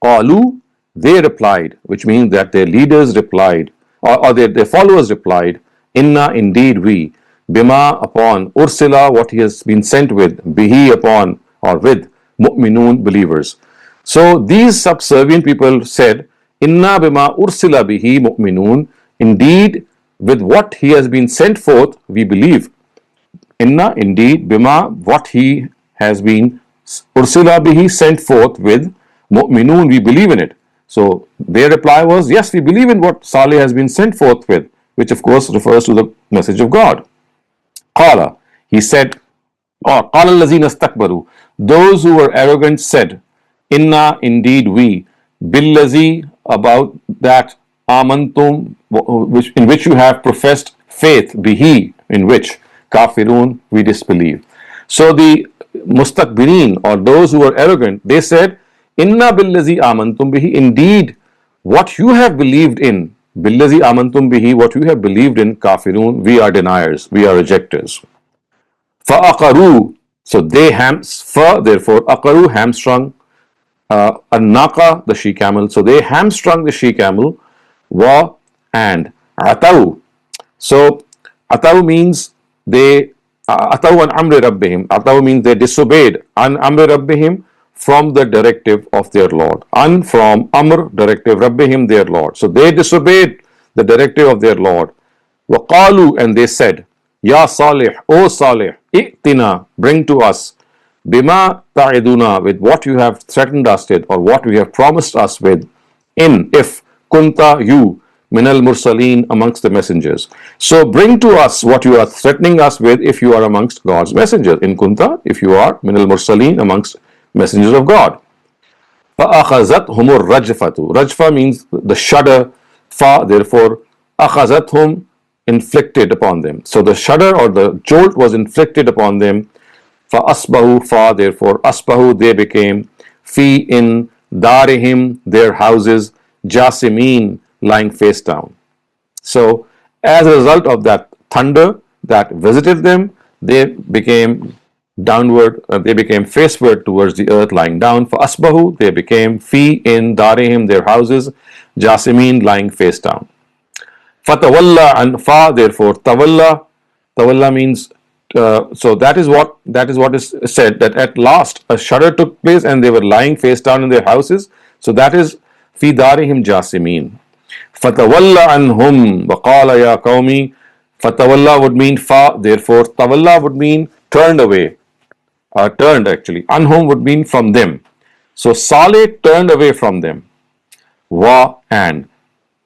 Qalu, they replied, which means that their leaders replied, or their followers replied, Inna, indeed we, Bima, upon, Ursila, what he has been sent with, Bihi, upon, or with, Mu'minun, believers. So these subservient people said, Inna bima ursila bihi mu'minun, indeed with what he has been sent forth we believe. Inna, indeed, bima, what he has been ursila bihi, sent forth with, mu'minun, we believe in it. So their reply was, yes, we believe in what Saleh has been sent forth with, which of course refers to the message of God. Qala, he said, or qala allazina istakbaru, those who were arrogant said, Inna, indeed we, billazi, about that, amantum, in which you have professed faith, bihi, in which, kafirun, we disbelieve. So the mustakbirin, or those who are arrogant, they said, Inna billazi amantum bihi, indeed what you have believed in, billazi amantum bihi, what you have believed in, kafirun, we are deniers, we are rejectors. Fa'aqaru, so they therefore, aqaru, hamstrung, an-naqa, the she camel, so they hamstrung the she camel, wa, and atau. So atau means they, atau an amri rabbihim, atau means they disobeyed an amri rabbihim, from the directive of their Lord. An, from, amr, directive, rabbihim, their Lord. So they disobeyed the directive of their Lord. Waqalu, and they said, Ya Salih, O Salih, i'tina, bring to us, bima ta'iduna, with what you have threatened us with, or what you have promised us with, in, if, kunta, you, minal mursaleen, amongst the messengers. So bring to us what you are threatening us with, if you are amongst God's messengers. In kunta, if you are minal mursaleen, amongst messengers of God. فَأَخَذَتْهُمُ الرَّجْفَةُ. Rajfa means the shudder. Fa, therefore, أَخَذَتْهُم, inflicted upon them. So the shudder or the jolt was inflicted upon them. فَأَصْبَهُ, fa, therefore, أَصْبَهُ, they became, fi, in, darihim, their houses, jasimin, lying face down. So as a result of that thunder that visited them, they became downward, they became faceward towards the earth, lying down. For asbahu, they became, fi, in, darihim, their houses, jasimin, lying face down. Fatawalla, and fa, therefore, tawalla means, so that is what is said, that at last a shudder took place and they were lying face down in their houses. So that is fi darihim jasimin. Fatawalla anhum waqala ya qawmi. Fatawalla would mean fa, therefore tawalla would mean turned away. Turned actually. Anhum would mean from them. So Saleh turned away from them. Wa, and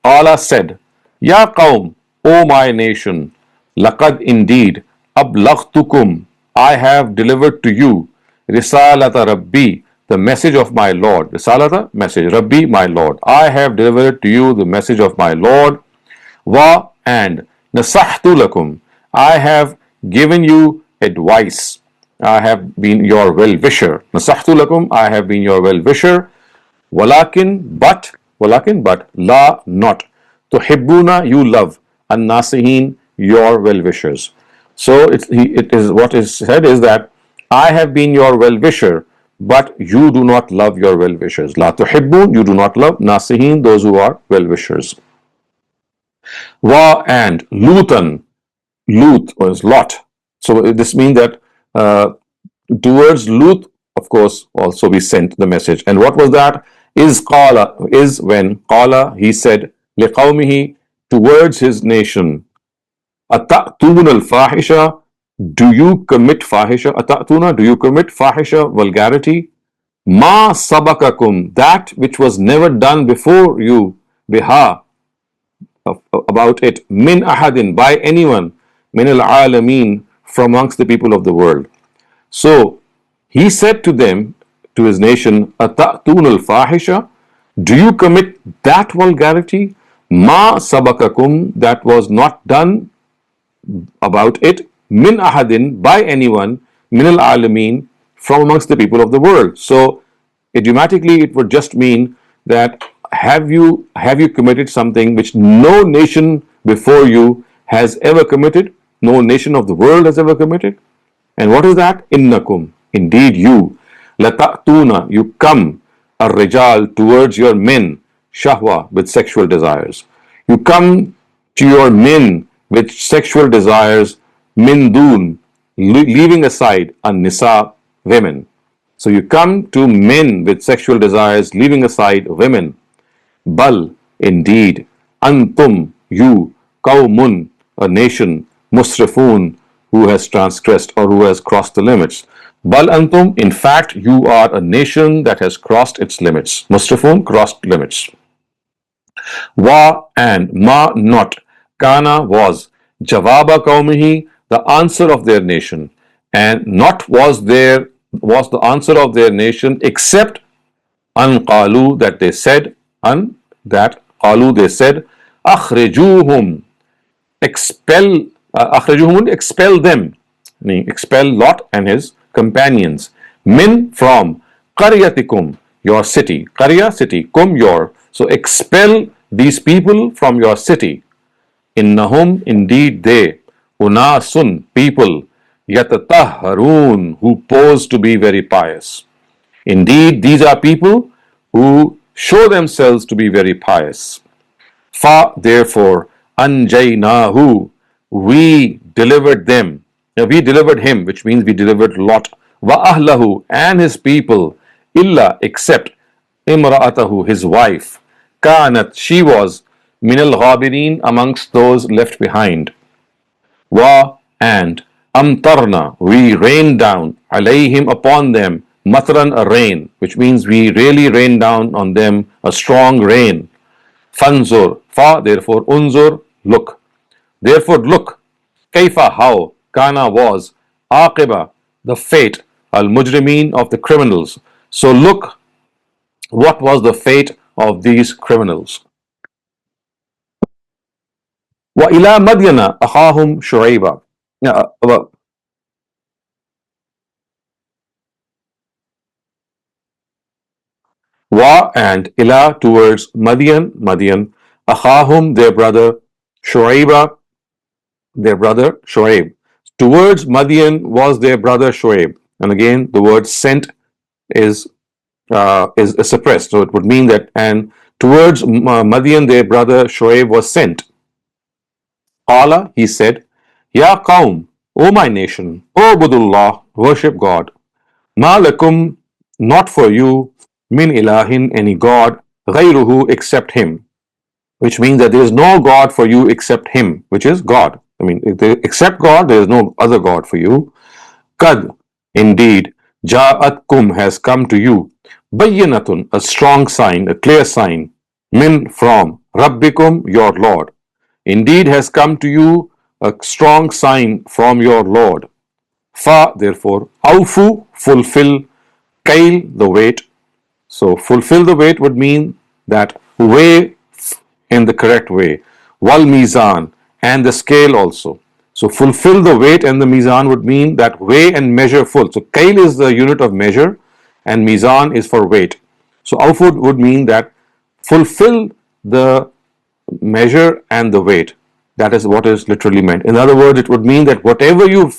Allah said, Ya qawm, O my nation, laqad, indeed, ablaghtukum, I have delivered to you, risalata rabbi, the message of my Lord. Risalata, message, rabbi, my Lord. I have delivered to you the message of my Lord. Wa, and nasahtu lakum, I have given you advice. I have been your well-wisher. Nasahtu lakum, I have been your well-wisher. Walakin, but, la, not. Tuhibbuna, you love. An-nasihin, your well-wishers. So it is what is said is that I have been your well-wisher, but you do not love your well-wishers. La tuhibbun, you do not love. Nasihin, those who are well-wishers. Wa, and Lutan, Lut was Lot. So this means that towards Lut, of course, also we sent the message. And what was that? Is qala, is when qala, he said, liqawmihi, towards his nation, atatun al-fahisha, do you commit fahisha? Atatuna, do you commit fahisha, vulgarity? Ma sabakakum, that which was never done before you, biha, about it, min ahadin, by anyone, min al-alameen, from amongst the people of the world. So he said to them, to his nation, atatun al-fahisha, do you commit that vulgarity? Ma sabakakum, that was not done about it, min ahadin, by anyone, min al alamin, from amongst the people of the world. So idiomatically it would just mean that have you committed something which no nation before you has ever committed, no nation of the world has ever committed? And what is that? Innakum, indeed you, lata'tuna, you come, ar-rijal, towards your men, shahwa, with sexual desires. You come to your men with sexual desires, min dun, leaving aside an-nisa, women. So you come to men with sexual desires, leaving aside women. Bal, indeed, antum, you, qawmun, a nation, musrifun, who has transgressed or who has crossed the limits. Bal antum, in fact, you are a nation that has crossed its limits. Musrifun, crossed limits. Wa, and ma, not. Kana, was. Jawaba qawmihi, the answer of their nation. And not was the answer of their nation except an qalu, that they said, an, that qalu, they said, akhrijuhum, expel, akhrijuhum, expel them, meaning expel Lot and his companions, min, from, qaryatikum, your city, qarya, city, kum, your, so expel these people from your city. Innahum, indeed they, unasun, people, yatatahharun, who pose to be very pious. Indeed, these are people who show themselves to be very pious. Fa, therefore, anjaynahu, we delivered them. Now, we delivered him, which means we delivered Lot. Wa ahlahu, and his people. Illa, except imra'atahu, his wife. Kanat, she was. Minal ghabirin, amongst those left behind. Wa, and amtarna, we rained down, alayhim, upon them, matran, a rain, which means we really rained down on them a strong rain. Fanzur, fa, therefore, unzur, look. Therefore, look. Kaifa, how, kana, was, aqiba, the fate, al mujrimeen, of the criminals. So look, what was the fate of these criminals. Wa ila madyana akhahum shu'aiba. Wa, and ila, towards Madian, akhahum, their brother, Shu'aiba, their brother Shu'aib. Towards Madian was their brother Shu'aib. And again, the word sent is suppressed. So it would mean that, and towards Madian, their brother Shu'aib was sent. Qala, he said, Ya qawm, O my nation, O Budullah, worship God. Ma lakum, not for you, min ilahin, any God, ghayruhu, except him. Which means that there is no God for you except him, which is God. I mean, except God, there is no other God for you. Kad, indeed, ja'atkum, has come to you, bayyinatun, a strong sign, a clear sign, min, from, rabbikum, your Lord. Indeed has come to you a strong sign from your Lord. Fa, therefore, awfu, fulfill, kail, the weight. So fulfill the weight would mean that weigh in the correct way. Wal mizan, and the scale also. So fulfill the weight and the mizan would mean that weigh and measure full. So kail is the unit of measure and mizan is for weight. So awfu would mean that fulfill the measure and the weight. That is what is literally meant. In other words, it would mean that whatever you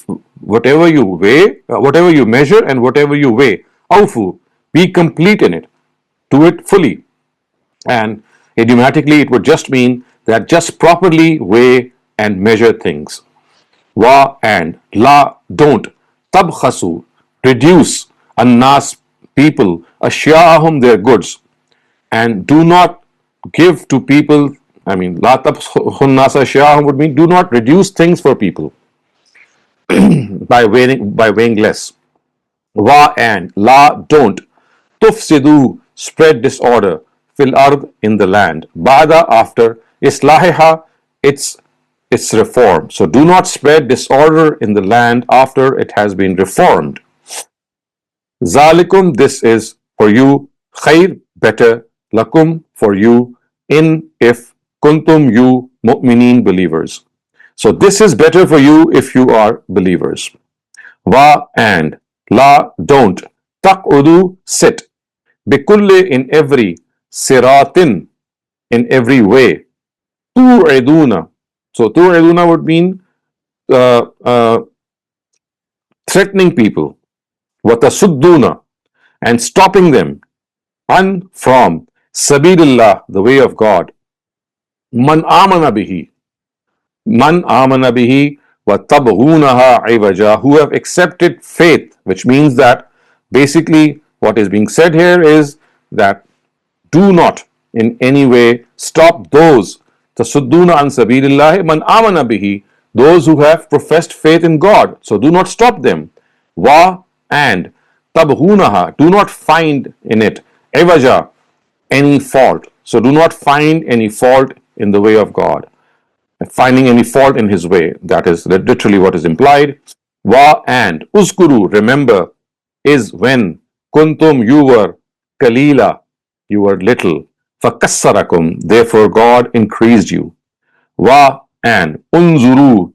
weigh, whatever you measure and whatever you weigh, awfu, be complete in it, do it fully. And idiomatically, it would just mean that just properly weigh and measure things. Wa, and la, don't, tabkhasu, reduce, annas, people, ashya'ahum, their goods, and do not give to people. I mean, la tabkhun nasa ashya'ahum would mean do not reduce things for people by weighing less. Wa, and la, don't, tufsidu, spread disorder, fil ard, in the land, ba'da, after, islahiha, its reform. So do not spread disorder in the land after it has been reformed. Zalikum, this is for you, khair, better, lakum, for you, in, if, kuntum you mu'mineen believers. So this is better for you if you are believers. Wa and la don't taqudu sit bikulli in every siratin in every way tu'iduna. So tu'iduna would mean uh, uh, threatening people, watasudduna, and stopping them, and from sabilillah, the way of God, man amana bihi, wa tabghunaha iwaja, who have accepted faith, which means that basically what is being said here is that do not in any way stop those tasudduna an sabilillah man amana bihi, those who have professed faith in God. So do not stop them. Wa and tabghunaha, do not find in it iwaja, any fault. So do not find any fault in the way of God. Finding any fault in his way, that is literally what is implied. Wa and uskuru, remember, is when kuntum, you were kalila, you were little. Fakassarakum, therefore God increased you. Wa and unzuru,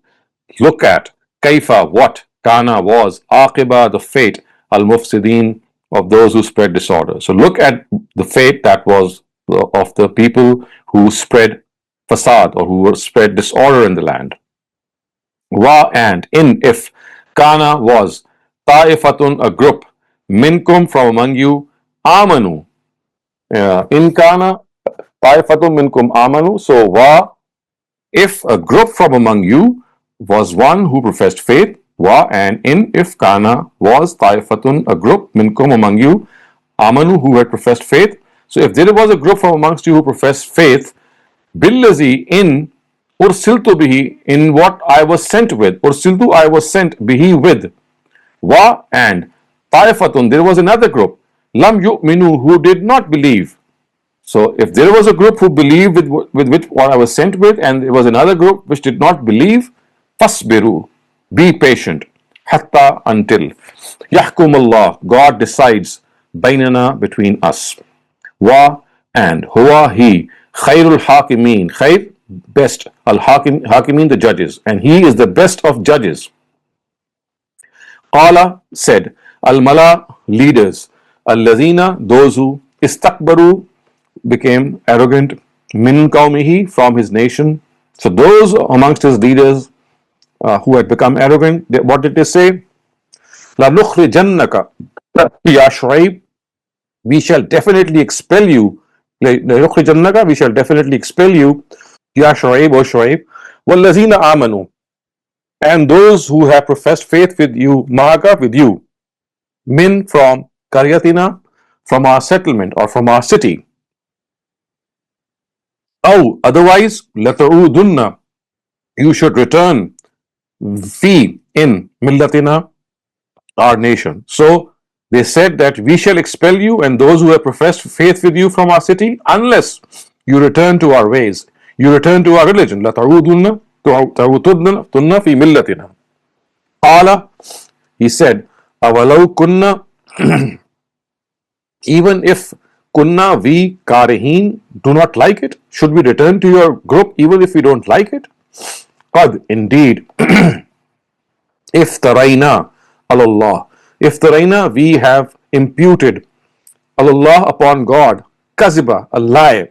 look at, kaifa, what, kana was, aqiba, the fate, al mufsidin, of those who spread disorder. So look at the fate that was of the people who spread fasad, or who spread disorder in the land. Wa and in if, kana was, ta'ifatun, a group, minkum, from among you, amanu, in kana, ta'ifatun minkum amanu. So wa, if a group from among you was one who professed faith, wa and in if kana was ta'ifatun, a group, minkum, among you, amanu, who had professed faith. So if there was a group from amongst you who professed faith, billazi, in ursiltu bihi, in what I was sent with, ursiltu, I was sent, bihi, with, wa and ta'ifatun, there was another group, lam yu'minu, who did not believe. So if there was a group who believed with which what I was sent with, and there was another group which did not believe, fasbiru, be patient, hatta, until, yahkum Allah, God decides, bainana, between us. Wa and huwa, he, khairul hakimin, khair, best, al hakimin, the judges, and he is the best of judges. Qala, said, al mala, leaders, al lazina, those who istakbaru, became arrogant, min qawmihi, from his nation. So those amongst his leaders who had become arrogant, what did they say? La nukhrijannaka ya Shu'aib, we shall definitely expel you. La nukhrijannaka, we shall definitely expel you, ya Shu'aib, O Shu'aib, wallazina amanu, and those who have professed faith with you, ma'aka, with you, min, from qaryatina, from our settlement or from our city. Oh, otherwise, lata'udunna, you should return, fi, in, millatina, our nation. So they said that we shall expel you and those who have professed faith with you from our city, unless you return to our ways, you return to our religion. lata'udunna fi millatina. Qala, he said, awalau kunna, even if kunna, we, karihin, do not like it, should we return to your group even if we don't like it? Qad, indeed, iftarayna alallah, iftarayna, we have imputed, alallah, upon God, kaziba, a lie,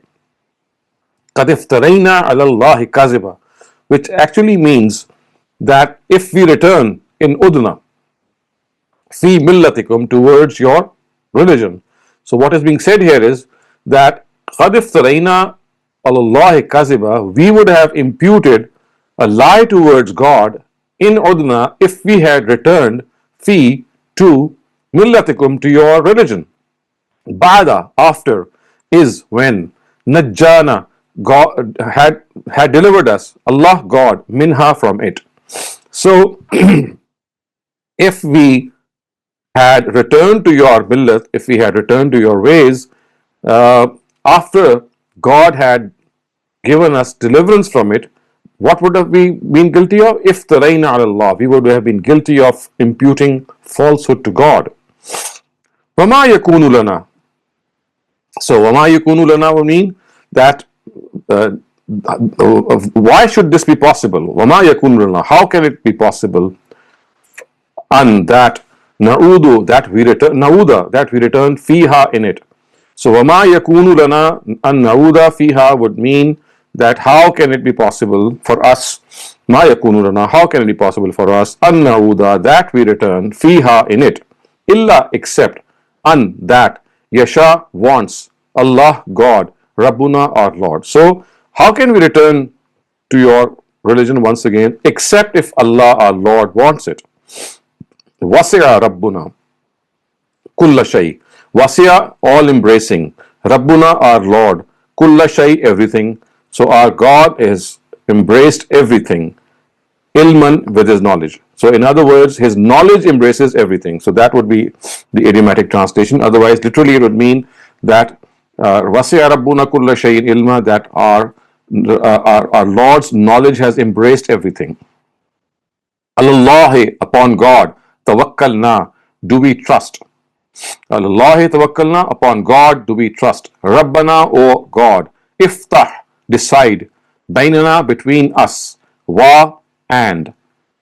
qad iftarayna alallahi kaziba, which actually means that if we return in udna, fi millatikum, towards your religion. So what is being said here is that qad iftarayna alallahi kaziba, we would have imputed a lie towards God in udna if we had returned fi, to millatikum, to your religion. Ba'da, after, is, when, najjana, God had delivered us, Allah, God, minha, from it. So if we had returned to your millat, if we had returned to your ways, after God had given us deliverance from it, what would have we been guilty of? Iftarayna ala Allah, we would have been guilty of imputing falsehood to God. Wama yakunu lana. So wama yakunu lana would mean that why should this be possible? وَمَا يَكُونُ لَنَا, how can it be possible? An, that, na'udu, that we return, na'uda, that we return, fiha, in it. So وَمَا يَكُونُ لَنَا أَن نَعُودَ فِيهَا would mean that how can it be possible for us, مَا يَكُونُ لَنَا, how can it be possible for us, أَن نَعُودَ, that we return, fiha, in it, illa, except, an, that, yasha, wants, Allah, God, Rabbuna, our Lord. So how can we return to your religion once again, except if Allah, our Lord, wants it? Wasi'a Rabbuna kulla shay. Wasi'a, all embracing. Rabbuna, our Lord. Kulla shay, everything. So our God is embraced everything. Ilman, with his knowledge. So in other words, his knowledge embraces everything. So that would be the idiomatic translation. Otherwise, literally it would mean that Wasi'a Rabbuna kulla shay ilma, that our Lord's knowledge has embraced everything. Allahi, upon God, tawakkalna, do we trust. Allahi tawakkalna, upon God do we trust. Rabbana, O God, iftah, decide, bainana, between us, wa, and,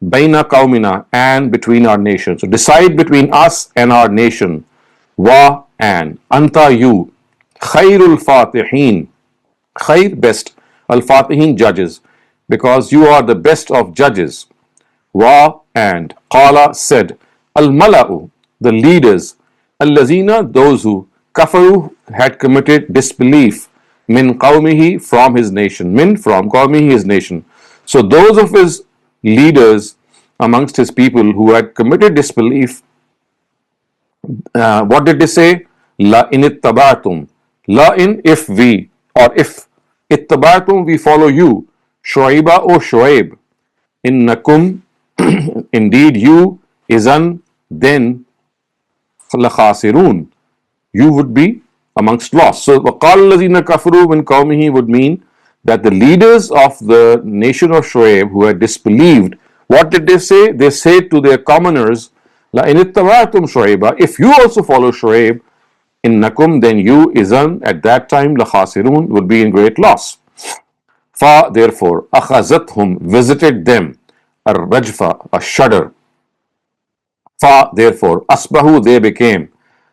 baina qaumina, and between our nations. So decide between us and our nation, wa, and, anta, you, khairul fatihin, khair, best, al fatihin, judges, because you are the best of judges. Wa, and, qala, said, al mala'u, the leaders, allazina, those who, kafaru, had committed disbelief, min qawmihi, from his nation, min, from, qawmihi, his nation. So those of his leaders amongst his people who had committed disbelief, what did they say? La in ittabatum, la in, if we, or if ittabatum, we follow you, Shuaiba, O Shuaib, innakum, indeed you, izan, then, lakhasirun, you would be amongst lost. So وَقَالَ الَّذِينَ كَفَرُوا مِنْ قَوْمِهِ would mean that the leaders of the nation of Shuaib who had disbelieved, what did they say? They said to their commoners, لَإِنِ اتَّبَعْتُمْ شُعَيْبًا, if you also follow Shuaib, innakum, then you, izan, at that time, lakhasirun, would be in great loss. Fa, therefore, akhazathum, visited them, ar-rajfa, a shudder. Fa, therefore, asbahu, they became,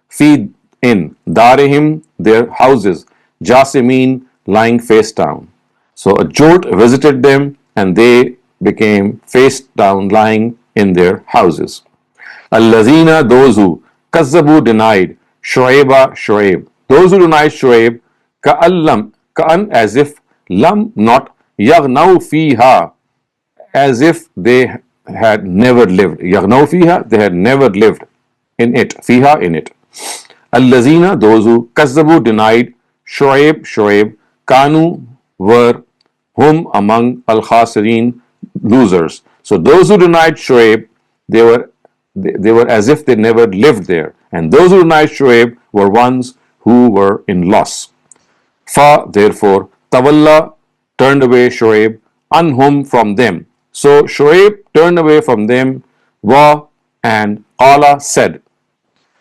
fi, in, darihim, their houses, jasimin, lying face down. So a jolt visited them and they became face down, lying in their houses. Allazina, those who, kazzabu, denied, Shuaiba, Shuaib, those who denied Shuaib, ka'allam, ka'an, as if, lam, not, yaghnaw fiha, as if they had never lived. Yaghnaw fiha, they had never lived in it. Fiha, in it. Allazina, those who, kazzabu, denied, Shuaib, Shuaib, kanu, were, hum, among, al-khasirin, losers. So those who denied Shuaib, they were as if they never lived there. And those who denied Shuaib were ones who were in loss. Fa, therefore, tawalla, turned away Shuaib, anhum, from them. So Shuaib turned away from them, wa, and qala, said,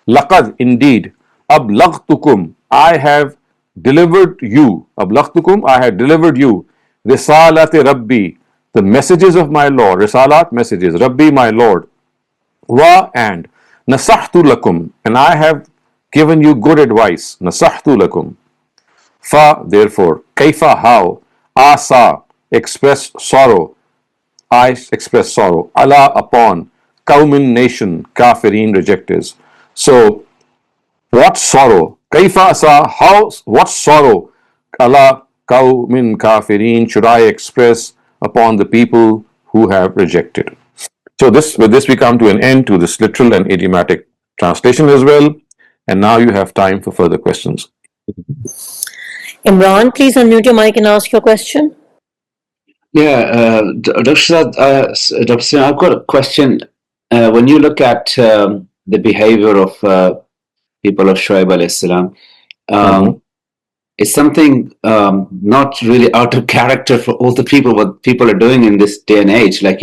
laqad, indeed, ablaghtukum, I have delivered you, ablaghtukum, I have delivered you, risalati rabbi, the messages of my Lord, risalat, messages, rabbi, my Lord, wa, and nasahtu lakum, and I have given you good advice, nasahtu lakum. Fa, therefore, kaifa, how, asa, express sorrow, I express sorrow, ala, upon, qawmin, nation, kafirin, rejectors. So what sorrow, kaifa asa, how, what sorrow, ala, qawmin, kafirin, should I express upon the people who have rejected. So with this we come to an end to this literal and idiomatic translation as well. And now you have time for further questions. Imran, please unmute your mic and ask your question. Yeah, Dr. Shehzad, Dr. Saleem, I've got a question. When you look at the behavior of people of Shuaib alayhi salam, it's something not really out of character for all the people, what people are doing in this day and age, like,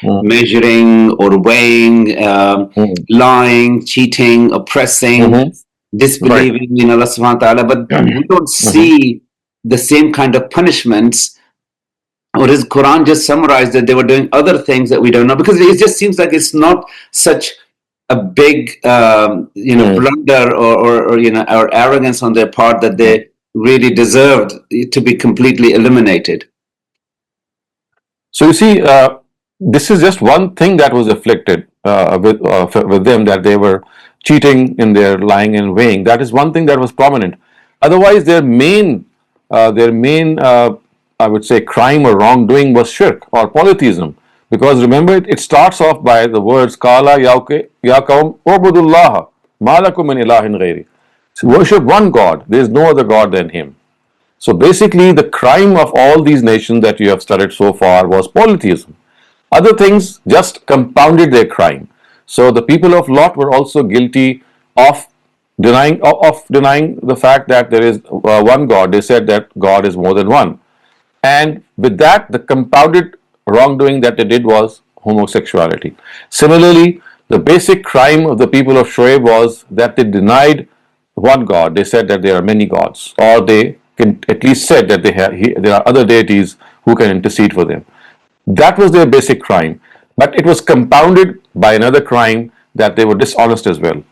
measuring or weighing, lying, cheating, oppressing, disbelieving in Allah subhanahu wa ta'ala. But we don't see the same kind of punishments or is Quran just summarized that they were doing other things that we don't know? Because it just seems like it's not such a big blunder or or arrogance on their part that they really deserved to be completely eliminated. So you see, this is just one thing that was afflicted with them, that they were cheating in their lying and weighing. That is one thing that was prominent. Otherwise, their main I would say crime or wrongdoing was shirk or polytheism. Because remember, it starts off by the words "Kala ya kaum ubudullah ma lakum min ilahin ghairi." So worship one God. There is no other God than Him. So basically, the crime of all these nations that you have studied so far was polytheism. Other things just compounded their crime. So the people of Lot were also guilty of denying the fact that there is one God. They said that God is more than one. And with that, the compounded wrongdoing that they did was homosexuality. Similarly, the basic crime of the people of Shoaib was that they denied one God. They said that there are many gods, or they at least said that there are other deities who can intercede for them. That was their basic crime. But it was compounded by another crime, that they were dishonest as well.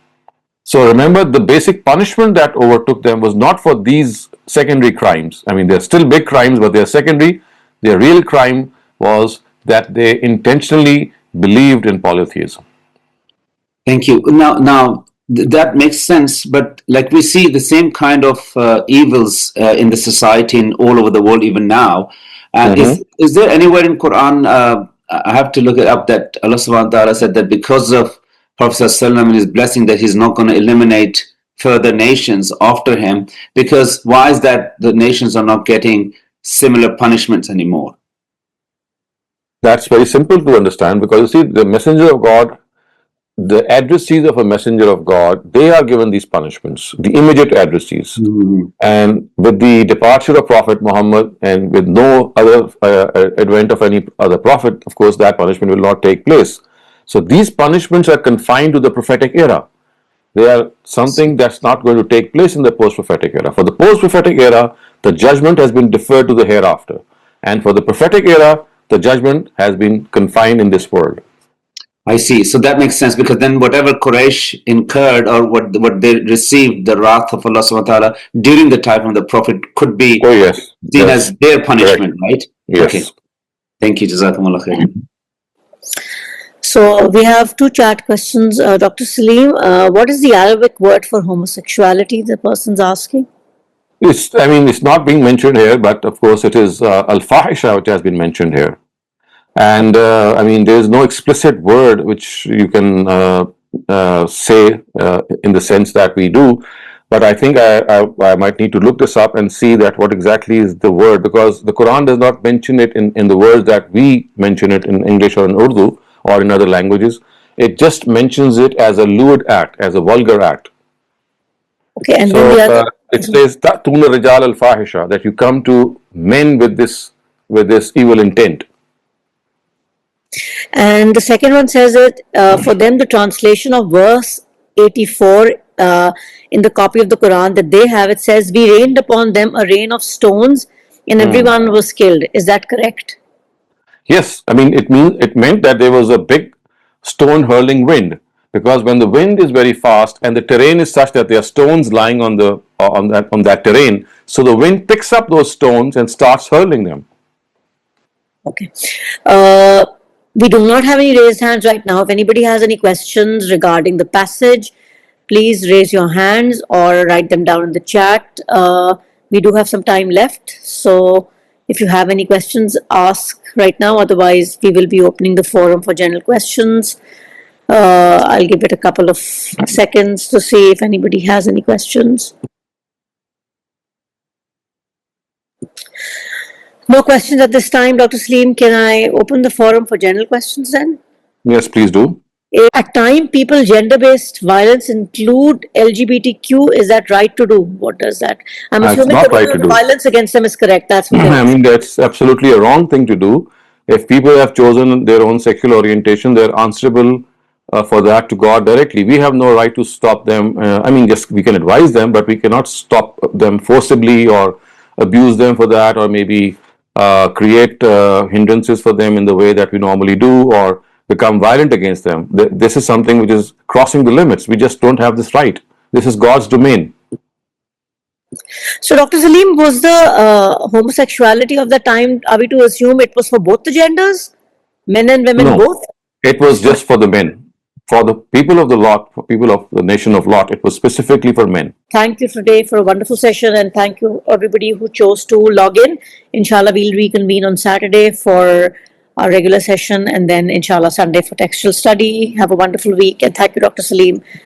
So remember, the basic punishment that overtook them was not for these secondary crimes. I mean, they're still big crimes, but they're secondary. Their real crime was that they intentionally believed in polytheism. Thank you. Now that makes sense, but like we see the same kind of evils in the society and all over the world even now. Is there anywhere in Quran, I have to look it up, that Allah subhanahu wa ta'ala said that because of Prophet ﷺ and his blessing, that he's not going to eliminate further nations after him? Because why is that the nations are not getting similar punishments anymore? That's very simple to understand, because you see, the messenger of God, the addressees of a messenger of God, they are given these punishments, the immediate addressees. And with the departure of Prophet Muhammad and with no other advent of any other prophet, of course, that punishment will not take place. So these punishments are confined to the prophetic era. They are something that's not going to take place in the post-prophetic era. For the post-prophetic era, the judgment has been deferred to the hereafter. And for the prophetic era, the judgment has been confined in this world. I see. So that makes sense, because then whatever Quraysh incurred, or what they received, the wrath of Allah subhanahu wa ta'ala during the time of the Prophet, could be seen as their punishment, right? Yes. Okay. Thank you. Jazakumullah khair. So we have two chat questions. Dr. Saleem, what is the Arabic word for homosexuality? The person's asking. It's not being mentioned here, but of course it is al-fahisha which has been mentioned here. And there is no explicit word which you can say in the sense that we do. But I think I might need to look this up and see that what exactly is the word, because the Quran does not mention it in the words that we mention it in English or in Urdu or in other languages. It just mentions it as a lewd act, as a vulgar act. Okay, and so then the other, it says ta'tuna rijal al-fahisha, that you come to men with this evil intent. And the second one says that for them, the translation of verse 84 in the copy of the Quran that they have, it says, "We rained upon them a rain of stones, and everyone was killed." Is that correct? Yes, it meant that there was a big stone hurling wind, because when the wind is very fast and the terrain is such that there are stones lying on that terrain, so the wind picks up those stones and starts hurling them. Okay. We do not have any raised hands right now. If anybody has any questions regarding the passage, please raise your hands or write them down in the chat. We do have some time left, so if you have any questions, ask right now. Otherwise, we will be opening the forum for general questions. I'll give it a couple of seconds to see if anybody has any questions. No questions at this time. Dr. Saleem, can I open the forum for general questions then? Yes, please do. At time, people gender-based violence include LGBTQ. Is that right to do? What does that? I'm assuming not the right to do. Violence against them is correct. That's what that's absolutely a wrong thing to do. If people have chosen their own sexual orientation, they're answerable for that to God directly. We have no right to stop them. Yes, we can advise them, but we cannot stop them forcibly or abuse them for that, or maybe create hindrances for them in the way that we normally do, or become violent against them. This is something which is crossing the limits. We just don't have this right. This is God's domain. So, Dr. Saleem, was the homosexuality of the time, are we to assume it was for both the genders? Men and women No. both? It was just for the men. For the people of the Lot, for people of the nation of Lot, it was specifically for men. Thank you today for a wonderful session, and thank you everybody who chose to log in. Inshallah, we'll reconvene on Saturday for our regular session, and then inshallah Sunday for textual study. Have a wonderful week, and thank you, Dr. Saleem.